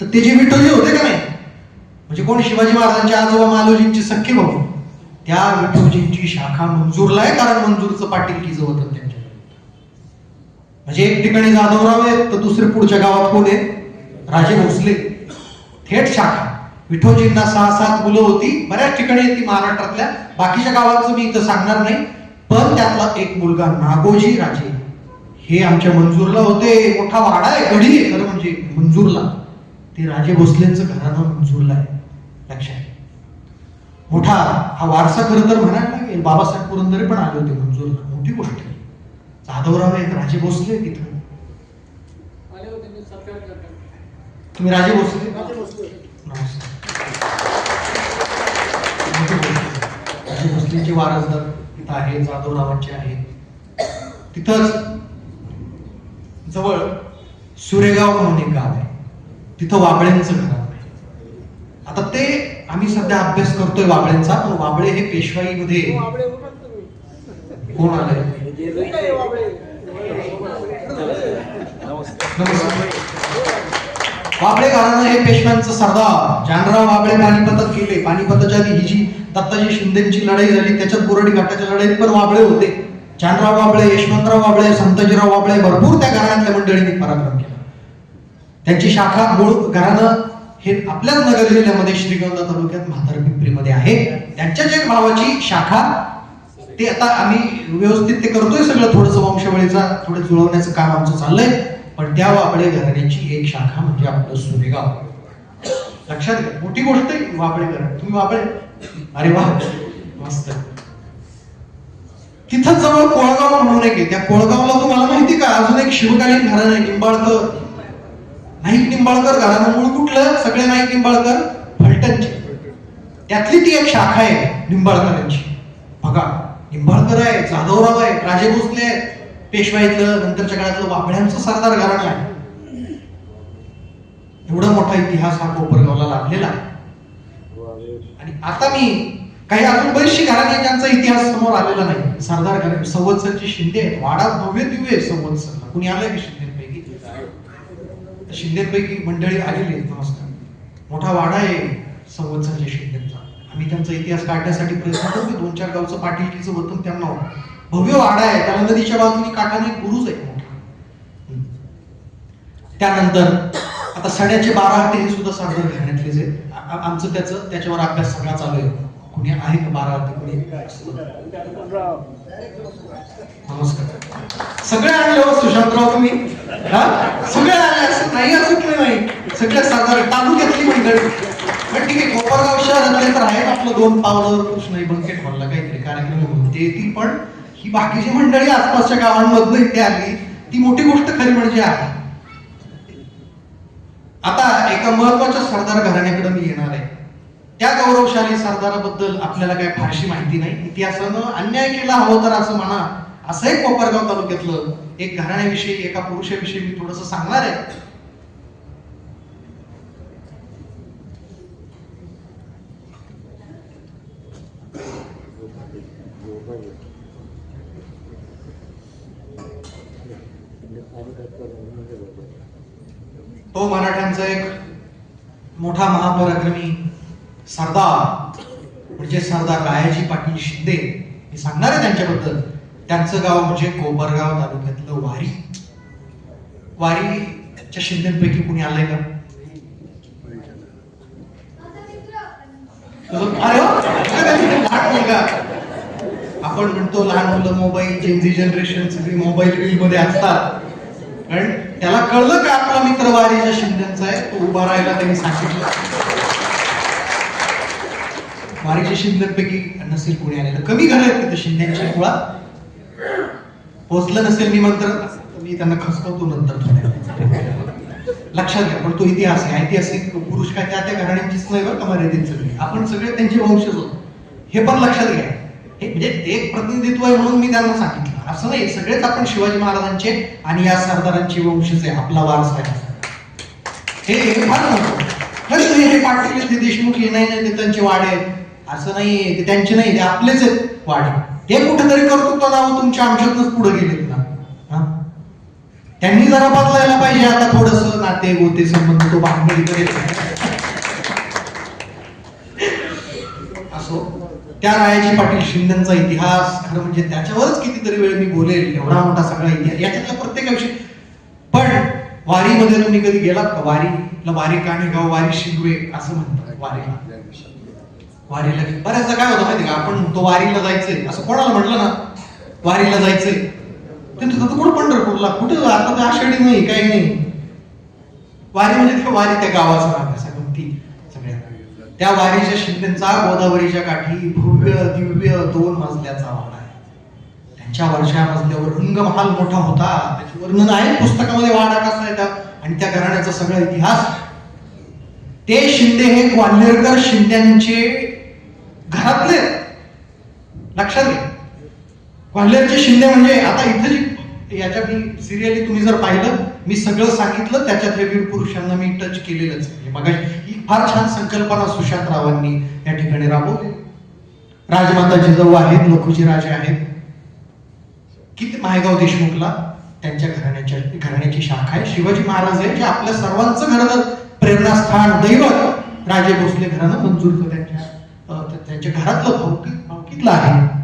तर ते जे विठोजी होते का नाही, म्हणजे कोण? शिवाजी महाराजांचे आजोबा मालोजींचे सख्खे भाऊ. त्या विठोजींची शाखा मंजूरला आहे, कारण मंजूरचं पाटीलकीचं होतं त्यांच्याकडे. म्हणजे एक ठिकाणी जाधवराव आहेत तर दुसरे पुढच्या गावात कोण आहे? राजे भोसले. थेट शाखा. विठोजींना 6-7 मुलं होती. बऱ्याच ठिकाणी ती महाराष्ट्रातल्या, बाकीच्या गावांचं मी इथं सांगणार नाही. पण त्यातला एक मुलगा नागोजी राजे हे आमच्या मंजूरला होते. मोठा वाडा आहे, गडी आहे खरं म्हणजे मंजूरला. ते राजे भोसलेंचं घराणं मंजूरला आहे. लक्षात. मोठा हा वारसा खरं तर म्हणायला लागेल. बाबासाहेब पुरंदरे पण आले होते मंजूरला. मोठी गोष्ट आहे. जाधवराव आहेत, राजे भोसले तिथं. तुम्ही राजे भोसले? नमस्कार. राजे भोसलेंचे वारसदार तिथं आहे, जाधवरावांचे आहेत. तिथंच जवळ सुरेगाव म्हणून एक गाव आहे, तिथं वाबळेंचं घर आहे. आता ते आम्ही सध्या अभ्यास करतोय वाबळेंचा. पण वाबळे हे पेशवाईमध्ये कोण आलंय? वाबळे घराणं हे पेशव्यांचं सरदार जानराव वाबळे पानिपतात गेले. पानिपताच्या आधी ही जी दत्ताजी शिंदेची लढाई झाली त्याच्यात बोरडी घाटाच्या लढाईत पण वाबळे होते. जानराव वाबळे, यशवंतराव वाबळे, संताजीराव वाबळे, भरपूर त्या घराण्यातल्या मंडळींनी पराक्रम केला. त्यांची शाखा मूळ घराणं हे आपल्याच नगर जिल्ह्यामध्ये श्रीगोंदा तालुक्यात म्हातारपिंपरीमध्ये आहे. त्यांच्याच एक भावाची शाखा. ते आता आम्ही व्यवस्थित ते करतोय सगळं, थोडंसं वंशावळीचा थोडं जुळवण्याचं काम आमचं चाललंय. पण त्या वाबळे घराण्याची एक शाखा म्हणजे आपलं सुरेगाव. लक्षात घ्या. मोठी गोष्ट आहे वाबळे घराणं. तुम्ही वाबळे? अरे वा, मस्त. तिथं जवळ कोळगाव म्हणून एक आहे. त्या कोळगावला तुम्हाला माहिती का अजून एक शिवकालीन घराणं आहे, निंबाळकर. नाईक निंबाळकर घराणं. मूळ कुठलं? सगळे नाईक निंबाळकर फलटणचे. त्यातली ती एक शाखा आहे निंबाळकरांची. बघा, निंबाळकर आहे, जाधवराव आहे, राजे भोसले आहे, पेशवाईतलं नंतरच्या काळातलं वाबळ्यांचं सरदार घराणं आहे. एवढा मोठा इतिहास हा कोपरगावला लाभलेला. आणि आता मी काही अजून बरीचशी घराणे ज्यांचा इतिहास समोर आलेला नाही. सरदार घराणे संवत्सरचे शिंदे आहेत. वाडा भव्य दिव्य आहे संवत्सरला. कुणी आलंय की शिंदेपैकी? शिंदेपैकी मंडळी आलेली आहेत. नमस्कार. मोठा वाडा आहे संवत्सरच्या शिंदेचा. आम्ही त्यांचा इतिहास काढण्यासाठी प्रयत्न करतो. 2-4 गावचं पाटीलकीचं वतन त्यांना भव्य वाडा आहे. त्याला नदीच्या बाजूने काठाने बुरुज आहे मोठा. त्यानंतर आता सड्याचे 12 हाते हे सुद्धा सरदार घराण्यातलेच आहेत. आमचं त्याच्यावर अभ्यास सगळा चालू आहे. कुणी आहे का 12 हाते? कुणी? नमस्कार. सगळे आणले हो सुशांतराव तुम्ही? सगळे आले असं नाही, असं नाही. सगळे सरदार तालुक्यातली मंडळी. पण ठीक आहे, कोपरगाव शहरातले तर आहेत. आपलं 2 पावलावर कृष्णाई बंकेट हॉलला काहीतरी कार्यक्रम होऊन ते येतील. पण ही बाकीची मंडळी आसपासच्या गावांमधून इथे आली, ती मोठी गोष्ट खरी म्हणजे आहे. आता एका महत्वाच्या सरदार घराण्याकडे मी येणार आहे. त्या गौरवशाली सरदाराबद्दल आपल्याला काही फारशी माहिती नाही. इतिहासानं अन्याय केला हवं तर असं म्हणा. असं एक कोपरगाव तालुक्यातलं एक घराण्याविषयी, एका पुरुषाविषयी मी थोडंसं सांगणार आहे. तो मराठ्यांचा एक मोठा महापराक्रमी सरदार म्हणजे सरदार रायाजी पाटील शिंदे. मी सांगणार आहे त्यांच्याबद्दल. त्यांचं गाव म्हणजे कोपरगाव तालुक्यातलं वारी. वारीच्या शिंदेपैकी कुणी आलंय का? अरे लहान मुलगा. आपण म्हणतो लहान मुलं मोबाईल, जेनझी जनरेशन सगळी मोबाईल रील मध्ये असतात. कारण त्याला कळलं का आपला मित्र वारीच्या शिंदेचा आहे, तो उभा राहायला त्यांनी सांगितलं. वारीच्या शिंदेपैकी नसेल कोणी आलेलं. कमी घर आहेत तिथे शिंद्यांच्या मुळात. पोचलं नसेल निमंत्रण, मी त्यांना खसकवतो नंतर थोड्या. लक्षात घ्या. पण तो इतिहास आहे. ऐतिहासिक पुरुष काय त्या घराण्यांचीच नाही बरं का मर्यादित सगळे. आपण सगळे त्यांचे वंशज होतो हे पण लक्षात घ्या. हे म्हणजे ते एक प्रतिनिधित्व आहे म्हणून मी त्यांना सांगितलं. असं नाही सगळेच आपण शिवाजी महाराजांचे आणि या सरदारांचे वंशज आहे. आपला वारसा आहे हे फार महत्त्वाचं. हे पाटील ते देशमुख हे नाही ते त्यांचे वाडे आहेत असं नाही. ते त्यांचे नाही, ते आपलेच आहेत वाडे. ते कुठेतरी कर्तृत्व नाव तुमच्या आमच्यातच पुढे गेलेत ना. त्यांनी जरा बदलायला पाहिजे आता थोडस नाते गोते संबंध तो बांधणी करेल. असो, त्या रायाजी पाटील शिंदेचा इतिहास खरं म्हणजे त्याच्यावरच कितीतरी वेळ मी बोलेल. एवढा मोठा सगळा इतिहास याच्यातला प्रत्येकाविषयी. पण वारीमध्ये तुम्ही कधी गेलात का? वारी काणेगाव, वारी शिंगवे असं म्हणतात वारीला. बऱ्याचदा काय होतं माहिती का? आपण म्हणतो वारीला जायचंय. असं कोणाला म्हटलं ना वारीला जायचंय, कुठं पंढरपूरला, कुठं आता तर आषाढी नाही काही नाही. वारी म्हणजे वारी त्या गावाचं नाव आहे. गमती सगळ्या. त्या वारीच्या शिंदेचा गोदावरीच्या काठी भव्य दिव्य 2 मजल्याचा वाडा आहे. त्यांच्या वरच्या मजल्यावर रंगमहाल मोठा होता. त्याचे वर्णन आहे पुस्तकामध्ये वाडा कसा आहे त्या आणि त्या घराण्याचा सगळा इतिहास. ते शिंदे हे ग्वाल्हेरकर शिंद्यांचे घरातले. लक्षात घ्या. ग्वाल्हेरचे शिंदे म्हणजे आता इथं जी याच्या मी सिरियली तुम्ही जर पाहिलं, मी सगळं सांगितलं त्याच्यातल्या वीर पुरुषांना मी टच केलेलंच आहे. मग ही फार छान संकल्पना सुशांतरावांनी या ठिकाणी राबवली. राजमाता जिजाऊ आहेत, लखुजी राजे आहेत. किती मायगाव देशमुखला त्यांच्या घराण्याची शाखा आहे. शिवाजी महाराज आहे जे आपल्या सर्वांचं घराणं प्रेरणास्थान दैवत राजे भोसले घराणं मंजूर त्यांच्या घरातलं भावकीतलं आहे.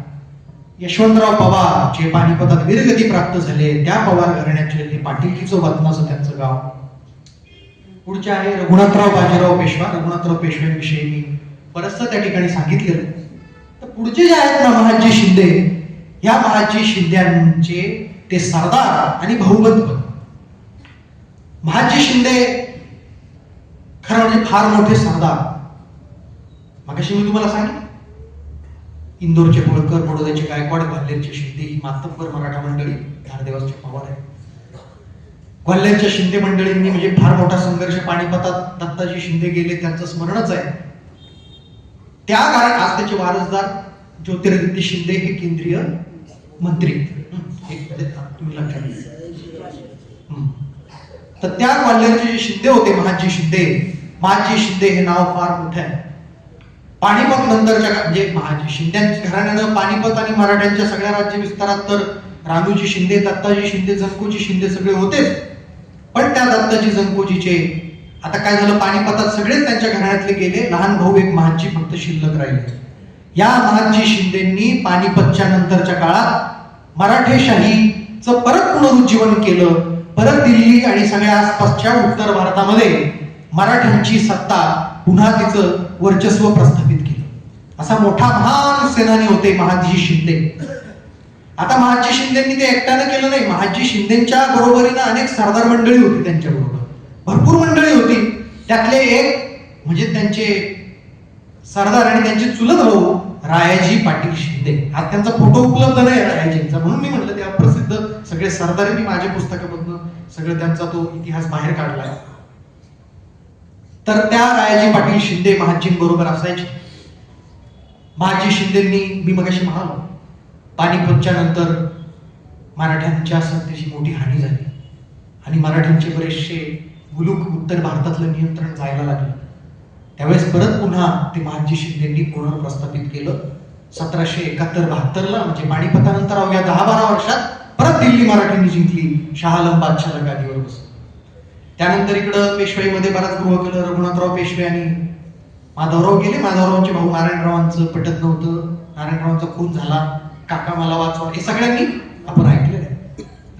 यशवंतराव पवार जे पानिपतात वीरगती प्राप्त झाले त्या पवार घराण्याचे हे पाटीलकीचं वतनाचं त्यांचं गाव. पुढचे आहे रघुनाथराव बाजीराव पेशवा. रघुनाथराव पेशव्यांविषयी मी बरंचसं त्या ठिकाणी सांगितलेलं. तर पुढचे जे आहेत ना महाजी शिंदे, या महाजी शिंद्यांचे ते सरदार आणि भाऊबंद. महाजी शिंदे खरं म्हणजे फार मोठे सरदार. मगाशी मी तुम्हाला सांगितलं इंदोरचे होळकर, बडोद्याचे गायकवाड, ग्वाल्हेरचे शिंदे ही मातब्बर मराठा मंडळी धारदेवाचे पवार आहे. ग्वाल्हेरच्या शिंदे मंडळींनी म्हणजे फार मोठा संघर्ष पानिपतात दत्ताजी शिंदे गेले त्यांचं स्मरणच आहे. त्या काळात आज त्याचे वारसदार ज्योतिरादित्य शिंदे हे केंद्रीय मंत्री. तुम्ही लक्षात घ्या. तर त्या ग्वाल्हेरचे जे शिंदे होते महाजी शिंदे हे नाव फार मोठं आहे. पानिपत नंतरच्या म्हणजे महाजी शिंद्यांच्या घराण्यानं पानिपत आणि मराठ्यांच्या सगळ्या राज्य विस्तारात तर रामूजी शिंदे, दत्ताजी शिंदे, जनकोजी शिंदे सगळे होतेच. पण त्या दत्ताजी जनकोजीचे आता काय झालं, पानिपतात सगळेच त्यांच्या घराण्यातले गेले. लहान भाऊ एक महाजी फक्त शिल्लक राहिले. या महाजी शिंदेंनी पानिपतच्या नंतरच्या काळात मराठेशाहीचं परत पुनरुज्जीवन केलं. परत दिल्ली आणि सगळ्या आसपासच्या उत्तर भारतामध्ये मराठ्यांची सत्ता पुन्हा तिचं वर्चस्व प्रस्थापित केलं. असा मोठा महान सेनानी होते महाजी शिंदे. आता महाजी शिंदेंनी ते एकट्यानं केलं नाही. महाजी शिंदेच्या बरोबरीनं अनेक सरदार मंडळी होती, त्यांच्या बरोबर भरपूर मंडळी होती. त्यातले एक म्हणजे त्यांचे सरदार आणि त्यांचे चुलत भाऊ रायाजी पाटील शिंदे. आज त्यांचा फोटो उपलब्ध नाही रायाजींचा, म्हणून मी म्हटलं ते अप्रसिद्ध सगळे सरदार मी माझ्या पुस्तकामधनं सगळं त्यांचा तो इतिहास बाहेर काढलाय. तर त्या रायाजी पाटील शिंदे महाजींबरोबर असायचे. महाजी शिंदेंनी मी मगाशी म्हणालो पानिपतच्या नंतर मराठ्यांच्या सत्तेची मोठी हानी झाली आणि मराठ्यांचे बरेचसे मुलूक उत्तर भारतातलं नियंत्रण जायला लागलं. त्यावेळेस परत पुन्हा ते महाजी शिंदेंनी पुनर्प्रस्थापित केलं. 1771-72 म्हणजे पानिपतानंतर अवघ्या 10-12 वर्षात परत दिल्ली मराठ्यांनी जिंकली, शाह आलम बादशाहला गादीवर बसवलं. त्यानंतर इकडं पेशवाईमध्ये बराच गृह केलं. रघुनाथराव पेशवे आणि माधवराव गेले. माधवरावांचे भाऊ नारायणरावांचं पटत नव्हतं, नारायणरावांचा खून झाला, काका मला वाचवा, हे सगळ्यांनी आपण ऐकलेलं आहे.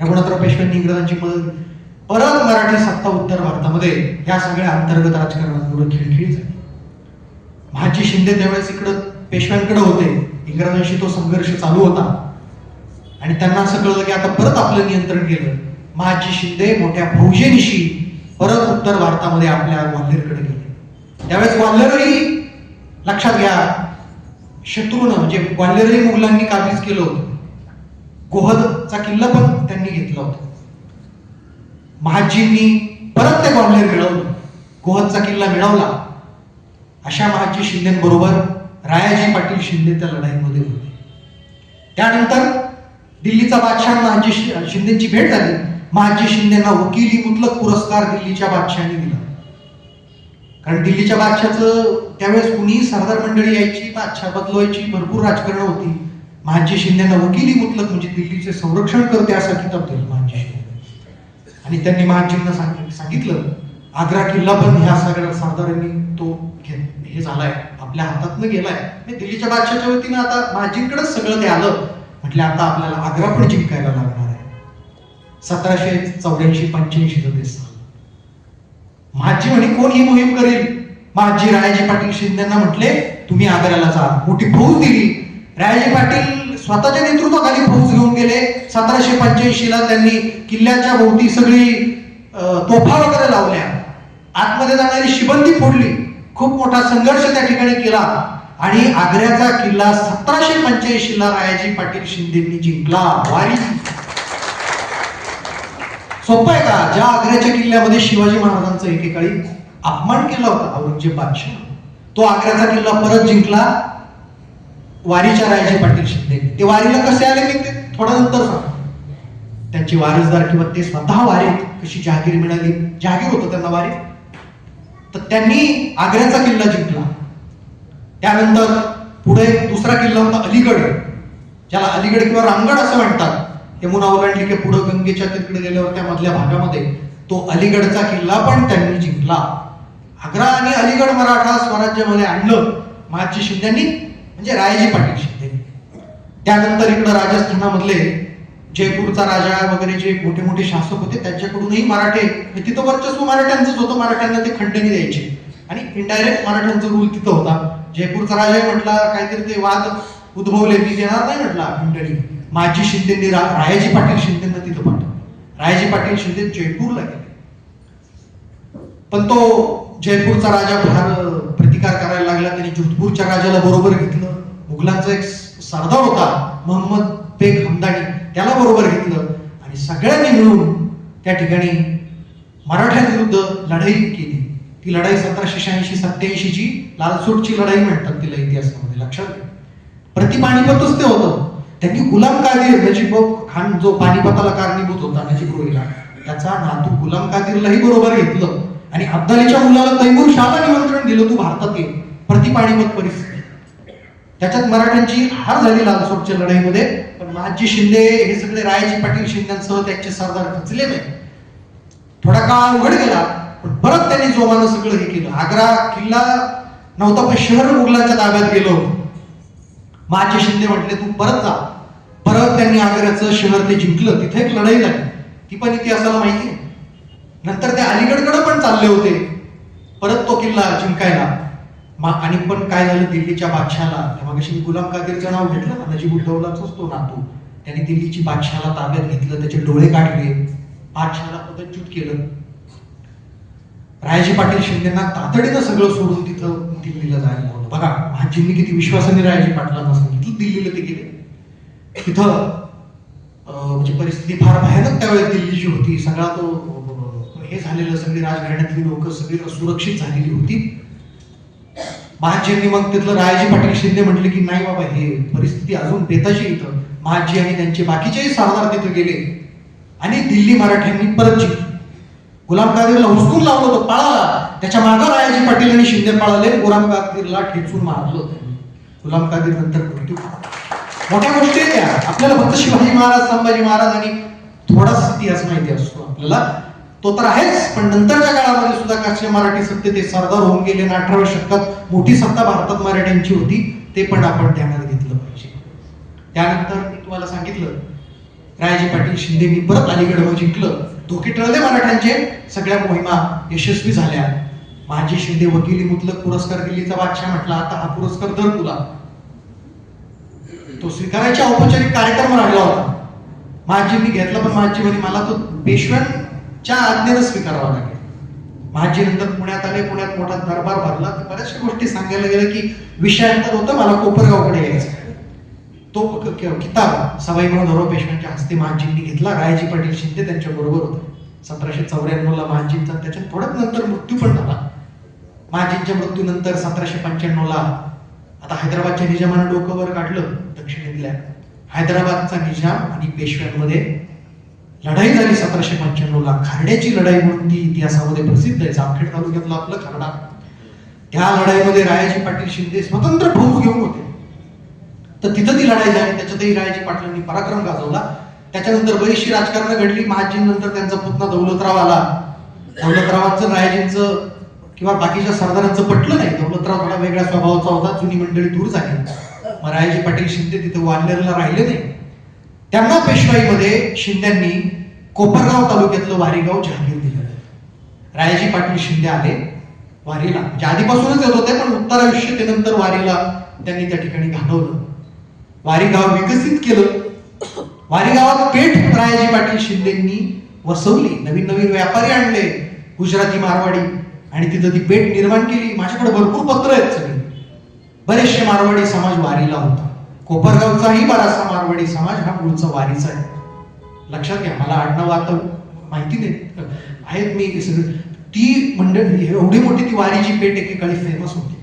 रघुनाथराव पेशव्यांनी इंग्रजांची मदत, परत मराठी सत्ता उत्तर भारतामध्ये या सगळ्या अंतर्गत राजकारणात पुढे खिळखिळी झाली. महाजी शिंदे त्यावेळेस इकडं पेशव्यांकडे होते, इंग्रजांशी तो संघर्ष चालू होता आणि त्यांना असं कळलं की आता परत आपलं नियंत्रण केलं. महाजी शिंदे मोठ्या फौजेनिशी परत उत्तर भारतामध्ये आपल्या ग्वाल्हेरकडे गेले. त्यावेळेस ग्वाल्हेरही लक्षात घ्या, शत्रूनं म्हणजे ग्वाल्हेरही मुघलांनी काबीज केलं होतं. गोहदचा किल्ला पण त्यांनी घेतला होता. महाजींनी परत ते ग्वाल्हेर मिळवलं, गोहदचा किल्ला मिळवला. अशा महाजी शिंदेबरोबर रायाजी पाटील शिंदे त्या लढाईमध्ये होते. त्यानंतर दिल्लीचा बादशाह महाजी शिंदेची भेट झाली. महाजी शिंदेना वकिली मुतलक पुरस्कार दिल्लीच्या बादशहाने दिला. कारण दिल्लीच्या बादशाचं त्यावेळेस कुणी सरदार मंडळी यायची, बादशाह बदलवायची, भरपूर राजकारण होती. महाजी शिंदेना वकिली मुतलक म्हणजे दिल्लीचे संरक्षण करते असा किताब दिला महाजी शिंदे. आणि त्यांनी महाजींना सांगितलं आग्रा किल्ला पण ह्या सगळ्या सरदारांनी तो हे झालाय, आपल्या हातातनं गेलाय. दिल्लीच्या बादशाच्या वतीनं आता महाजींकडेच सगळं ते आलं. म्हटलं आता आपल्याला आग्रा पण जिंकायला लागणार आहे. 1784-85 ते साल महाजी म्हणे कोण ही मोहीम करेल. महाजी रायाजी पाटील शिंदेना म्हटले तुम्ही आग्र्याला जा. मोठी फौज दिली. रायाजी पाटील स्वतःच्या नेतृत्वाखाली फौज घेऊन गेले. 1785 त्यांनी किल्ल्याच्या भोवती सगळी तोफा वगैरे लावल्या, आतमध्ये जाणारी शिबंदी फोडली. खूप मोठा संघर्ष त्या ठिकाणी केला आणि आग्र्याचा किल्ला 1785 रायाजी पाटील शिंदेंनी जिंकला. वारी सोपं आहे का? ज्या आग्र्याच्या किल्ल्यामध्ये शिवाजी महाराजांचा एकेकाळी अपमान केला होता औरंगजेब बादशाह, तो आग्र्याचा किल्ला परत जिंकला वारीच्या रायाजी पाटील शिंदे. ते वारीला कसे आले मी ते थोडं नंतर सांगतो. त्यांचे वारसदार किंवा ते स्वतः वारीत कशी जहागीर मिळाली, जहागीर होतं त्यांना वारीत, तर त्यांनी आग्र्याचा किल्ला जिंकला. त्यानंतर पुढे दुसरा किल्ला होता अलीगड, ज्याला अलीगड किंवा रामगड असं म्हणतात. यमुना ओलांडली की पुढे गंगेच्या तिकडे गेल्यावर त्या मधल्या भागामध्ये तो अलीगडचा किल्ला पण त्यांनी जिंकला. आग्रा आणि अलीगड मराठा स्वराज्यामध्ये आणलं महाजी शिंदेनी, म्हणजे रायाजी पाटील शिंदे. त्यानंतर इकडं राजस्थानामधले जयपूरचा राजा वगैरे जे मोठे मोठे शासक होते त्यांच्याकडूनही मराठे, तिथं वर्चस्व मराठ्यांचंच होतं. मराठ्यांना ते खंडणी द्यायचे आणि इनडायरेक्ट मराठ्यांचा रूल तिथं होता. जयपूरचा राजा म्हटला काहीतरी ते वाद उद्भवले, मी देणार नाही म्हटला खंडणी. महाजी शिंदेनी रायाजी पाटील शिंदेना तिथं पाठवलं. रायाजी पाटील शिंदे जयपूरला गेले. पण तो जयपूरचा राजा फार प्रतिकार करायला लागला. त्यांनी जोधपूरच्या राजाला बरोबर घेतलं. मुघलांचा एक सरदार होता मोहम्मद बेग हमदानी, त्याला बरोबर घेतलं आणि सगळ्यांनी मिळून त्या ठिकाणी मराठ्यांविरुद्ध लढाई केली. ती लढाई 1786-87 ची लालसोटची लढाई म्हणतात तिला इतिहासामध्ये. लक्षात घ्या, प्रति पानिपतच ते होतं. त्यांनी गुलाम कादीर नजीब खान जो पानिपताला कारणीभूत होता नजीबरोहिला, त्याचा नातू गुलाम कादीरलाही बरोबर घेतलं आणि अब्दालीच्या मुलाला तैमूर शाहला निमंत्रण दिलं, तू भारतात ये. प्रति पानिपत परिस्थिती. त्याच्यात मराठ्यांची हार झाली लालसोटच्या लढाईमध्ये. पण महाजी शिंदे हे सगळे रायाजी पाटील शिंदेसह त्यांचे सरदार खचले नाही. थोडा काळ अवघड गेला पण परत त्यांनी जोमानं सगळं हे केलं. आग्रा किल्ला नव्हता पण शहर मुघलांच्या ताब्यात गेलो. महाजी शिंदे म्हटले तू परत जा. परत त्यांनी आग्र्याचं शहर ते जिंकलं. तिथे एक लढाई झाली, ती पण इतिहासाला माहिती आहे. नंतर ते अलीगडकडे पण चालले होते परत तो किल्ला जिंकायला. आणि पण काय झालं, दिल्लीच्या बादशाला, मगाशी गुलाम कादीरचं नाव घेतलं ना, नजीबुद्दौलाचाच तो नातू, त्यांनी दिल्लीची बादशाला ताब्यात घेतलं, त्याचे डोळे काढले, बादशाला पदच्युत केलं. रायाजी पाटील शिंदेना तातडीनं सगळं सोडून तिथं दिल्लीला जायला होतं. बघा महाजींनी किती विश्वासाने रायाजी पाटलांना सांगितलं, दिल्लीला ते गेले. तिथं म्हणजे परिस्थिती फार भयानक त्यावेळेस दिल्लीची होती. सगळा तो हे झालेलं, सगळी राजघराण्यातली लोक सगळी असुरक्षित झालेली होती. महाजींनी मग तिथलं रायाजी पाटील शिंदे म्हटले की नाही बाबा, हे परिस्थिती अजून बेताची. इथं महाजी आणि त्यांचे बाकीचेही सरदार तिथे गेले आणि दिल्ली मराठ्यांनी परत जिंकली. गुलाम कादीरला हुसकून लावलं, तो पळाला. त्याच्या मागं रायाजी पाटील आणि शिंदे पळाले. गुलाम कादीरला ठेचून मारलं. गुलाम कादीर नंतर मृत्यू पावला. मोठ्या गोष्टी आहेत त्या. आपल्याला फक्त शिवाजी महाराज, संभाजी महाराज आणि थोडासा इतिहास माहिती असतो आपल्याला, तो तर आहेच, पण नंतरच्या काळामध्ये सुद्धा कसे मराठी सत्ते ते सरदार होऊन गेले आणि 18व्या शतकात मोठी सत्ता भारतात मराठ्यांची होती, ते पण आपण ध्यानात घेतलं पाहिजे. त्यानंतर मी तुम्हाला सांगितलं रायाजी पाटील शिंदेनी परत अलीगड जिंकलं, धोके टळले मराठ्यांचे, सगळ्या मोहिमा यशस्वी झाल्या. महाजी शिंदे वकिली मुतलक पुरस्कार दिल्लीचा बादशाह म्हटला, आता हा पुरस्कार धर तुला. तो स्वीकारायचा औपचारिक कार्यक्रम राहिला होता, महाजींनी घेतला, पण महाजी म्हणे मला तो पेशव्यांच्या आज्ञेनं स्वीकारावा लागेल. महाजी नंतर पुण्यात आले, पुण्यात मोठा दरबार भरला, बऱ्याचशा गोष्टी सांगायला गेलं की विषयांतर होतं, मला कोपरगावकडे यायचं. तो किताब सवाई मनोहरराव पेशव्यांच्या हस्ते महाजींनी घेतला. रायाजी पाटील शिंदे त्यांच्या बरोबर होते. 1794 ला महाजींचा त्याच्या थोड्याच नंतर मृत्यू पण झाला. महाजींच्या मृत्यूनंतर 1795 आता हैदराबादच्या निजामानं डोकं वर काढलं दक्षिणेतल्या. हैदराबादचा निजाम आणि पेशव्यांमध्ये लढाई झाली 1795 खारड्याची लढाई म्हणून ती इतिहासामध्ये प्रसिद्ध आहे. जामखेड तालुक्यातलं आपलं खारडा. त्या लढाईमध्ये रायाजी पाटील शिंदे स्वतंत्र फौज घेऊन होते, तर तिथं ती लढाई झाली. त्याच्यातही रायाजी पाटलांनी पराक्रम गाजवला. त्याच्यानंतर बरीचशी राजकारण घडली. महाजींनंतर त्यांचा पुतणा दौलतराव आला. दौलतरावांचं रायाजींचं किंवा बाकीच्या सरदारांचं पटलं नाही. दौलतराव थोडा वेगळ्या स्वभावाचा होता, जुनी मंडळी दूर झाली. मग रायाजी पाटील शिंदे तिथे वारलेला राहिले नाही. त्यांना पेशवाईमध्ये शिंद्यांनी कोपरगाव तालुक्यातलं वारीगाव जहागीर दिलं. रायाजी पाटील शिंदे आले वारीला, म्हणजे आधीपासूनच येत होते, पण उत्तरायुष्य ते नंतर वारीला त्यांनी त्या ठिकाणी घालवलं. वारीगाव विकसित केलं. वारीगावात पेठ रायाजी पाटील शिंदेंनी वसवली. नवीन नवीन व्यापारी आणले, गुजराती, मारवाडी, आणि तिथं ती पेठ निर्माण केली. माझ्याकडे भरपूर पत्र आहेत सगळे. बरेचसे मारवाडी समाज वारीला होता. कोपरगावचाही बराचसा मारवाडी समाज हा मूळचा वारीचा आहे. लक्षात घ्या, मला आडनाव आता माहिती नाही आहेत, मी ती मंडळी एवढी मोठी ती वारीची पेठ एकेकाळी फेमस होती.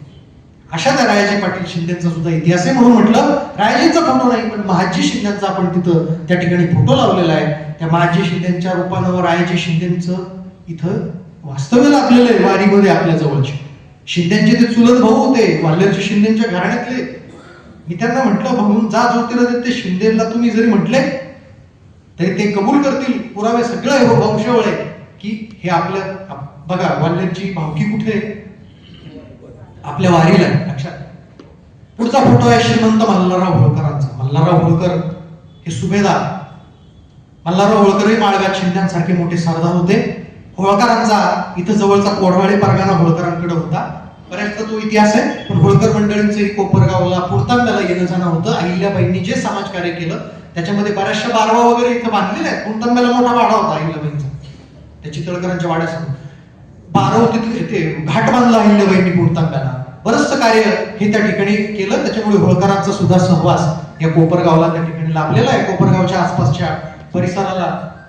अशा त्या रायाजी पाटील शिंदेचा सुद्धा इतिहास आहे. म्हणून म्हटलं रायाजींचा फोटो नाही, पण महाजी शिंदेचा आपण तिथं त्या ठिकाणी फोटो लावलेला आहे. त्या महाजी शिंदेच्या रूपानं रायाजी शिंदेचं इथं वास्तव्य लागलेलं आहे वारीमध्ये आपल्या जवळचे. शिंदेचे ते चुलत भाऊ होते, वाल्यरचे शिंदेच्या घराण्यातले. मी त्यांना म्हटलं, भाऊ जा ज्योतिरादित्य शिंदेला तुम्ही जरी म्हटले तरी ते कबूल करतील. पुरावे सगळं आहे, वंशावळ आहे की हे आपल्या बघा वाल्यरची भावकी कुठे आपल्या वारीला आहे. लक्षात. पुढचा फोटो आहे श्रीमंत मल्हारराव होळकरांचा. मल्हारराव होळकर हे सुभेदार. मल्हारराव होळकर हे माळव्यात शिंद्यांसारखे मोठे सरदार होते. होळकरांचा इथं जवळचा कोडवाळे परगाणा होळकरांकडे होता. बऱ्याचदा तो इतिहास आहे, पण होळकर मंडळींचंही कोपरगावला पुणतांब्याला येणं जाणं होतं. अहिल्याबाईंनी जे समाजकार्य केलं त्याच्यामध्ये बऱ्याचशा बारवा वगैरे इथं बांधलेल्या आहेत. पुणतांब्याला मोठा वाडा होता अहिल्याबाईंचा, त्या चितळकरांच्या वाड्यासमोर बारव तिथे ते घाट बांधला अहिल्याबाईंनी पुणतांब्याला. बरंचसं कार्य हे त्या ठिकाणी केलं. त्याच्यामुळे होळकरांचा सुद्धा सहवास या कोपरगावला त्या ठिकाणी लाभलेला आहे, कोपरगावच्या आसपासच्या परिसराला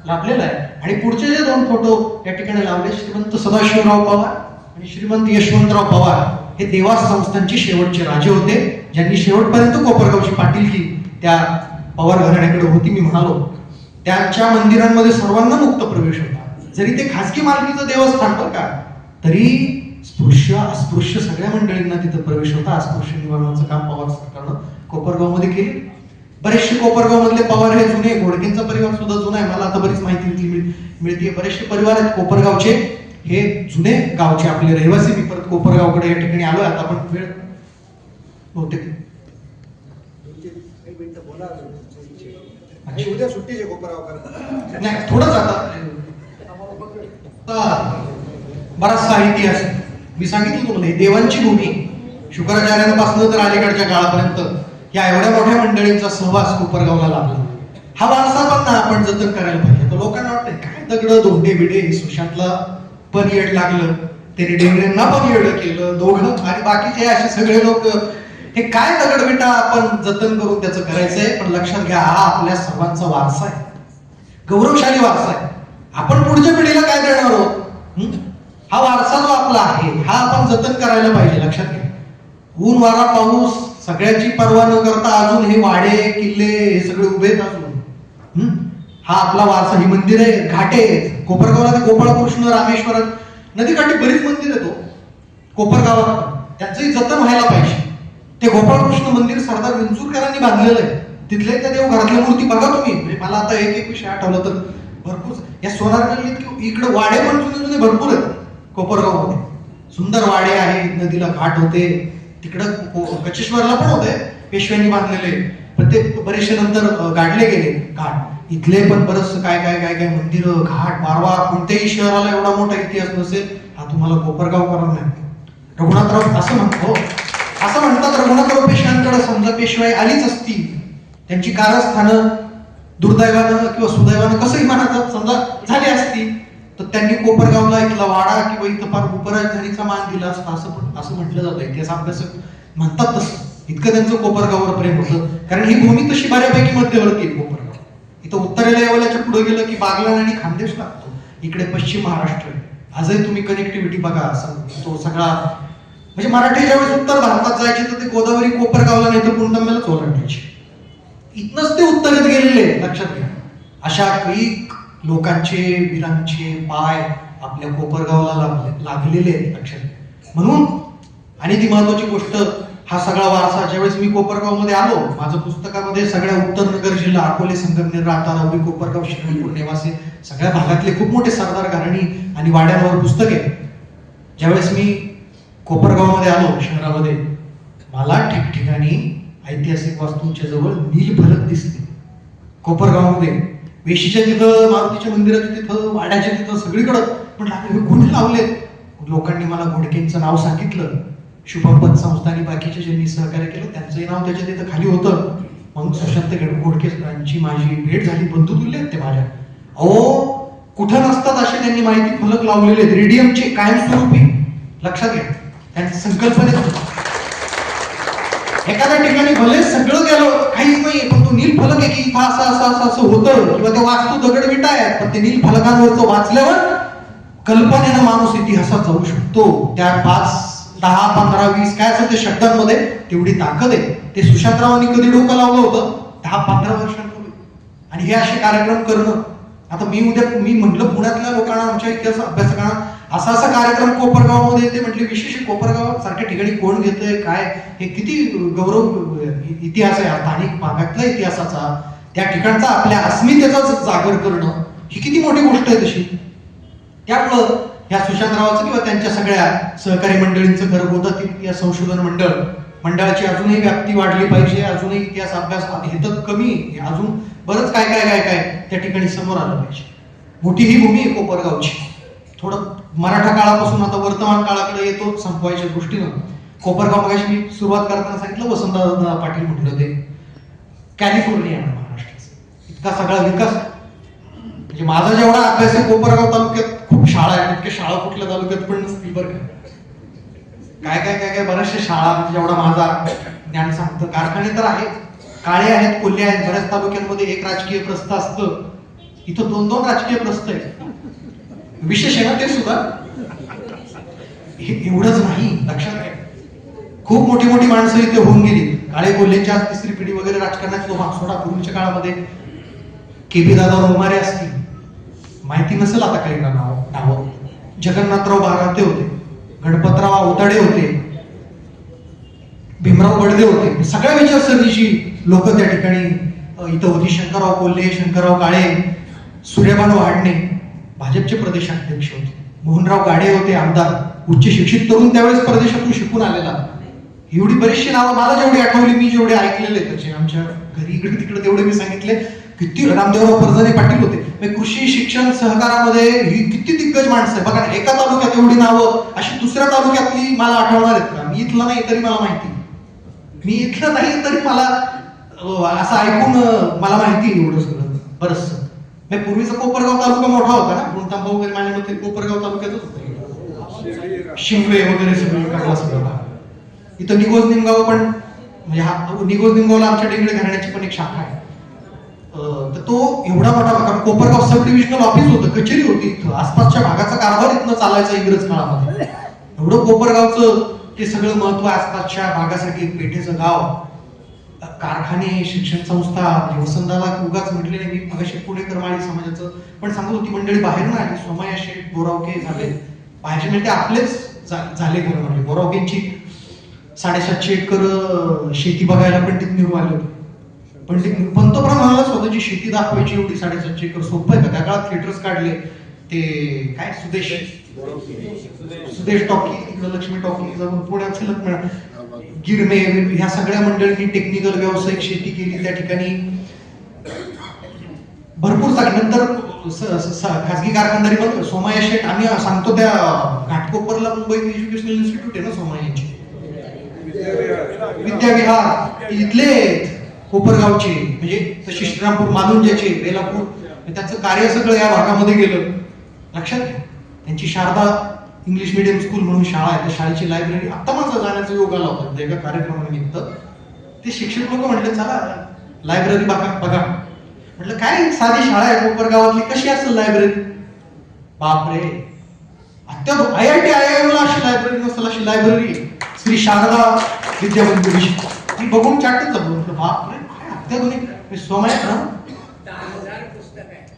लाभलेला आहे. आणि पुढचे जे दोन फोटो या ठिकाणी लावले, श्रीमंत सदाशिवराव पवार आणि श्रीमंत यशवंतराव पवार, हे देवास संस्थांचे शेवटचे राजे होते, ज्यांनी शेवटपर्यंत कोपरगावची पाटीलकी त्या पवार घराण्याकडे होती. मी म्हणालो त्यांच्या मंदिरांमध्ये सर्वांना मुक्त प्रवेश होता. जरी ते खासगी मालकीचं देवस्थान बरं का, तरी स्पृश्य अस्पृश्य सगळ्या मंडळींना तिथं प्रवेश होता. अस्पृश्य निवारणाचं काम पवार सरकारनं कोपरगावमध्ये केले. बरेचसे कोपरगाव मधले पवार हे जुने, घोडकेंचा परिवार सुद्धा जुना आहे, मला आता बरीच माहिती मिळते. बरेचसे परिवार आहेत कोपरगावचे, हे जुने गावचे आपले रहिवासी. मी परत कोपरगावकडे या ठिकाणी आलोय. आता आपण वेळ बहुतेक उद्या सुट्टीचे कोपरगावकर नाही, थोडंच आता बराचसा इतिहास मी सांगितलं तुम्हाला. देवांची भूमी शुक्राचार्यांपासून तर अलीकडच्या काळापर्यंत या एवढ्या मोठ्या मंडळींचा सहवास कोपरगावला लाभला. हा वारसा पण ना आपण जतन करायला पाहिजे. तर लोकांना वाटतंय काय दगड धोंडे बिडे, सुशांतला पण येड लागलं, त्याने डेंगऱ्यांना पण येड केलं, दोघं आणि बाकीचे असे सगळे लोक, हे काय दगड बिटा आपण जतन करून त्याचं करायचंय. पण लक्षात घ्या, हा आपल्या सर्वांचा वारसा आहे, गौरवशाली वारसा आहे. आपण पुढच्या पिढीला काय देणार आहोत? हा वारसा जो आपला आहे हा आपण जतन करायला पाहिजे. लक्षात घ्या, ऊन वारा पाऊस सगळ्याची पर्वा न करता अजून हे वाडे किल्ले हे सगळे उभे आहेत अजून. हा आपला वारसा. ही मंदिर आहे, घाटे आहेत कोपरगावला. ते गोपाळकृष्ण, रामेश्वरात नदीकाठी बरीच मंदिर आहेत कोपरगावात, त्यांचंही जतन व्हायला पाहिजे. ते गोपाळकृष्ण मंदिर सरदार विंचुरकरांनी बांधलेलं आहे. तिथल्या त्या देवघरातल्या मूर्ती बघा तुम्ही. म्हणजे मला आता एक विषय आठवला तर भरपूर या सोनार गल्लीत इकडे वाडे पण जुने जुने भरपूर आहेत कोपरगाव मध्ये. सुंदर वाडे आहेत, नदीला घाट होते, तिकडं कचेश्वरला पण होते पेशव्यांनी बांधलेले, पण ते बरेचसे नंतर गाडले गेले घाट. इथले पण बरंच काय काय काय काय मंदिर घाट मारवा. कोणत्याही शहराला एवढा मोठा इतिहास नसेल हा तुम्हाला कोपरगाव करावा नाही. रघुनाथराव असं म्हणतात रघुनाथराव पेशव्यांकडे समजा पेशवाई आलीच असती, त्यांची कारस्थानं दुर्दैवानं किंवा सुदैवानं कसंही म्हणायचं समजा झाली असती, तर त्यांनी कोपरगावला इथला वाडा किंवा इथं फार उपराजधानीचा मान दिला असता असं म्हटलं जातं. इतिहास अभ्यासक म्हणतात तसं. इतकं त्यांचं कोपरगाववर प्रेम होतं, कारण ही भूमी तशी बऱ्यापैकी मध्यवर्ती आहे कोपरगाव. इथं उत्तरेला येवल्याच्या पुढे गेलं की बागलाण आणि खानदेश लागतो, इकडे पश्चिम महाराष्ट्र आहे. आजही तुम्ही कनेक्टिव्हिटी बघा, तो सगळा म्हणजे मराठी ज्यावेळेस उत्तर भारतात जायचे तर ते गोदावरी कोपरगावला नाही तर पुणतांब्यालाच ओलांडायचे. इथनच ते उत्तरेत गेलेले, लक्षात घ्या. अशा कैक लोकांचे वीरांचे पाय आपल्या कोपरगावला लागलेले आहेत, लक्षात घ्या. म्हणून आणि ती महत्वाची गोष्ट, हा सगळा वारसा ज्यावेळेस मी कोपरगाव मध्ये आलो, माझं पुस्तकामध्ये सगळ्या उत्तर नगर जिल्हा, अकोले, संगमनेर, राहता, राहुरी, कोपरगाव, श्रीरामपूर, नेवासे सगळ्या भागातले खूप मोठे सरदार घराणी आणि वाड्यांवर पुस्तक आहे. ज्यावेळेस मी कोपरगाव मध्ये आलो शहरामध्ये, मला ठिकठिकाणी ऐतिहासिक वास्तूंच्या जवळ नील फलक दिसले. कोपरगावमध्ये वेशीच्या तिथं, मारुतीच्या मंदिराच्या तिथं, वाड्याच्या तिथं, सगळीकडं. म्हटलं हे कोणी लावलेत? लोकांनी मला घोडकेंचं नाव सांगितलं. शुभम पतसंस्था आणि बाकीचे ज्यांनी सहकार्य केलं त्यांचंही नाव त्याच्या तिथं खाली होतं. मग सुशांत घोडकेंची माझी भेट झाली, बंधुतुल्य आहेत ते माझ्या. अहो कुठं नसतात असे त्यांनी माहिती फलक लावलेले आहेत, रेडियमचे कायमस्वरूपी. लक्षात घ्या त्यांच्या संकल्पनेत. एखाद्या ठिकाणी भले सगळं गेलं काहीच नाही, पण तो नील फलक आहे की इथं असं होतं, किंवा ते वास्तू दगड विटा आहेत, पण ते नील फलकांवरचं वाचल्यावर कल्पनेनं माणूस इतिहासात जाऊ शकतो. त्या 5, 10, 15, 20 काय असेल ते शब्दांमध्ये तेवढी ताकद आहे. ते सुशांतरावांनी कधी डोकं लावलं होतं? 10-15 वर्षांपूर्वी. आणि हे असे कार्यक्रम करणं, आता मी म्हटलं पुण्यातल्या लोकांना, आमच्या इतिहास अभ्यासकांना असा कार्यक्रम कोपरगाव मध्ये ते म्हटले विशेष कोपरगाव सारख्या ठिकाणी कोण घेतंय काय, हे किती गौरव इतिहास आहे स्थानिक भागातल्या इतिहासाचा, त्या ठिकाणचा आपल्या अस्मितेचा जागर करणं, ही किती मोठी गोष्ट आहे तशी. त्यामुळं ह्या सुशांतरावाचं किंवा त्यांच्या सगळ्या सहकारी मंडळींचं घरगोतातील इतिहास संशोधन मंडळाची अजूनही व्याप्ती वाढली पाहिजे. अजूनही इतिहास अभ्यास हे तर कमी, अजून बरंच काय काय काय काय त्या ठिकाणी समोर आलं पाहिजे. मोठी ही भूमी आहे कोपरगावची. थोडं मराठा काळापासून आता वर्तमान काळाकडे येतो संपवायच्या दृष्टीनं. कोपरगाव मगाशी मी सुरुवात करताना सांगितलं, वसंतदादा पाटील म्हटलं होते कॅलिफोर्निया महाराष्ट्राचा इतका सगळा विकास. म्हणजे माझा जेवढा अभ्यास आहे कोपरगाव तालुक्यात खूप शाळा आहेत, इतक्या शाळा कुठल्या तालुक्यात पण नसतील बरं का. काय काय काय काय बऱ्याचशा शाळा, म्हणजे जेवढा माझा ज्ञान सांगतं. कारखाने तर आहेत, काळे आहेत, कोल्हे आहेत. बऱ्याच तालुक्यांमध्ये एक राजकीय प्रस्थ असतं, इथं 2-2 राजकीय प्रस्थ आहेत. विशेष आहे ना ते सुद्धा. हे एवढंच नाही, लक्षात घ्या खूप मोठी मोठी माणसं इथे होऊन गेली. काळे कोल्हेच्या 3री पिढी वगैरे राजकारणात तो भाग सोडा. पूर्वीच्या काळामध्ये केपी दादा रोमारे असतील, माहिती नसेल आता काही नाव. जगन्नाथराव बाराते होते, गणपतराव अवताडे होते, भीमराव गडदे होते. सगळ्या विचारसरणीची लोक त्या ठिकाणी इथं होती. शंकरराव कोल्हे, शंकरराव काळे, सूर्यभानू हाडणे भाजपचे प्रदेशाध्यक्ष होते. मोहनराव गाडे होते आमदार, उच्च शिक्षित तरुण त्यावेळेस परदेशातून शिकून आलेला. एवढी बरीचशी नावं मला जेवढी आठवली, मी जेवढे ऐकलेले त्याचे आमच्या घरी इकडे तिकडे तेवढे मी सांगितले. किती रामदेवराव फरजाने पाटील होते. कृषी शिक्षण सहकारामध्ये ही किती दिग्गज माणसं आहे बघा. एका तालुक्यात एवढी नावं, अशी दुसऱ्या तालुक्यातली मला आठवणार आहेत का? मी इथला नाही तरी मला माहिती, मी इथलं नाही तरी मला असं ऐकून मला माहिती एवढं सगळं बरंचसं. पूर्वीचा कोपरगाव तालुका मोठा होता ना, पुणतांबा वगैरे माझ्या मते कोपरगाव तालुक्यातच होता. शिंगवे वगैरे सगळं सगळं. इथं निगोज निमगाव पण, म्हणजे हा निगोज निमगावला आमच्या डेंगडे घराण्याची पण एक शाखा आहे. तर तो एवढा मोठा भाग, कोपरगाव सब डिव्हिजनल ऑफिस होतं, कचेरी होती इथं. आसपासच्या भागाचा कारभार इथनं चालायचा इंग्रज काळामध्ये. एवढं कोपरगावचं ते सगळं महत्व, आसपासच्या भागासाठी एक पेठेचं गाव, कारखाने, शिक्षण संस्था. वसंतदादा उगाच म्हटले नाही, मी मगाशी पुणेकर माळी समाजाचं पण सांगत होती मंडळी बाहेर ना आली. सोमय्या शेठ बोरावके झाले बाहेरचे, म्हणजे ते आपलेच झाले खरं. म्हणजे बोरावकेंची 750 एकर शेती बघायला पण तिथे निघून आले होते. पंतप्रधानाला स्वतःची शेती दाखवायची एवढी 7.5 एकर सोपं आहे का? त्या काळात थिएटर्स काढले ते काय सुदेश टॉकी, इकडं लक्ष्मी टॉकी, पुण्याचं लक्ष्मी गिरमे, ह्या सगळ्या मंडळींनी टेक्निकल व्यावसायिक शेती केली त्या ठिकाणी. भरपूर नंतर खासगी कारखानदारी पण सोमाया शेठ, आम्ही सांगतो त्या घाटकोपरला मुंबई एज्युकेशनल इन्स्टिट्यूट आहे ना सोमायाची, विद्याविहार, इथले कोपरगावचे, म्हणजे तशी श्रीरामपूर, मालुंजाचे, बेलापूर, त्याचं कार्य सगळं या भागामध्ये गेलं. लक्षात घ्या, त्यांची शारदा इंग्लिश मिडियम स्कूल म्हणून शाळा आहे, त्या शाळेची लायब्ररी, आता माझा जाण्याचा योग आला होता एका कार्यक्रमानिमित्त. ते शिक्षक लोक म्हटले चला लायब्ररी बघा. म्हटलं काय साधी शाळा आहे कोपरगावातली, कशी असेल लायब्ररी? बापरे, IIT IIM ला अशी लायब्ररी नसेल, अशी लायब्ररी श्री शारदा विद्यामंदिर. मी बघून चाटच झालो, म्हटलं बापरे काय अत्याधुनिक. सोमायात ना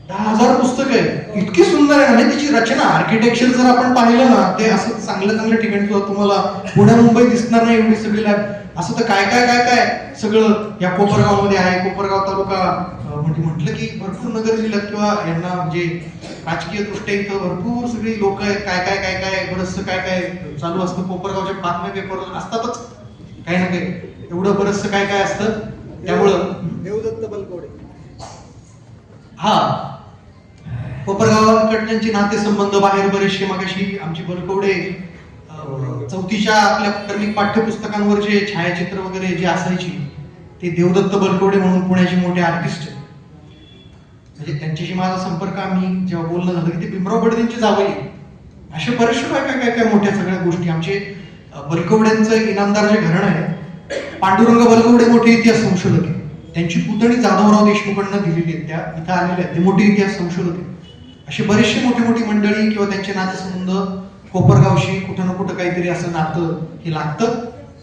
10,000 पुस्तक आहे, इतकी सुंदर आहे. म्हणजे तिची रचना, आर्किटेक्चर जर आपण पाहिलं ना, ते असं चांगल्या ठिकाणी तुम्हाला पुण्या मुंबई दिसणार नाही एवढी सगळी असं तर काय सगळं या कोपरगावमध्ये आहे. कोपरगाव तालुका म्हटलं की भरपूर नगर जिल्ह्यात किंवा यांना म्हणजे राजकीय दृष्ट्या इथं भरपूर सगळी लोक आहेत. काय बरंचसं काय चालू असतं. कोपरगावच्या बातम्या पेपर असतातच काही ना काही, एवढं बरंचसं काय असतं. त्यामुळं देवदत्त बलकवडे, हा कोपरगावाकडच्यांचे नातेसंबंध बाहेर बरेचसे. मगाशी आमची बलकवडे 4थीच्या आपल्या क्रमिक पाठ्यपुस्तकांवर जे छायाचित्र वगैरे जे असायची, ते देवदत्त बलकवडे म्हणून पुण्याचे मोठे आर्टिस्ट, म्हणजे त्यांच्याशी माझा संपर्क, आम्ही जेव्हा बोलणं झालं की ते भीमराव बडदेंची जावई, असे बरेचसे काय मोठ्या सगळ्या गोष्टी. आमचे बलकवड्यांचं एक इनामदार जे घराणं आहे, पांडुरंग बलकवडे मोठे इतिहास संशोधक आहे. त्यांची पुतणी जाधवराव देशमुखांना दिलेली आहे, त्या इथं आलेल्या आहेत, ते मोठे इतिहास संशोधक आहे. असे बरेचसे मोठी मंडळी किंवा त्यांचे नातेसंबंध कोपरगावशी कुठं ना कुठं काहीतरी असं नातं हे लागतं.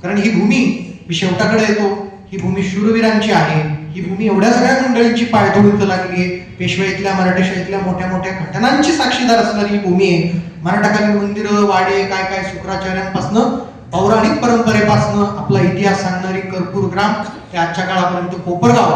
कारण ही भूमी, मी शेवटाकडे येतो, ही भूमी शूरवीरांची आहे. ही भूमी एवढ्या सगळ्या मंडळींची पायथोडी इथं लागली आहे. पेशवाईतल्या मराठेशाहीतल्या मोठ्या घटनांची साक्षीदार असणारी ही भूमी आहे. मराठाकालीन मंदिरं, वाडे, काय शुक्राचार्यांपासनं, पौराणिक परंपरेपासनं आपला इतिहास सांगणारी कर्पूर ग्राम ते आजच्या काळापर्यंत कोपरगाव,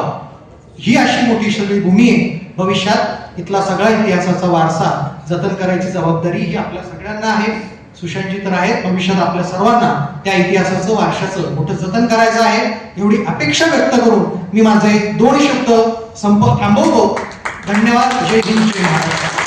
ही अशी मोठी सगळी भूमी आहे. भविष्यात इथला सगळा इतिहासाचा वारसा जतन करायची जबाबदारी ही आपल्या सगळ्यांना आहे. सुशांतजी तर आहेत, भविष्यात आपल्या सर्वांना त्या इतिहासाचं, वारशाचं मोठं जतन करायचं आहे, एवढी अपेक्षा व्यक्त करून मी माझे 2 शब्द थांबवतो. धन्यवाद. जय हिंद, जय महाराष्ट्र.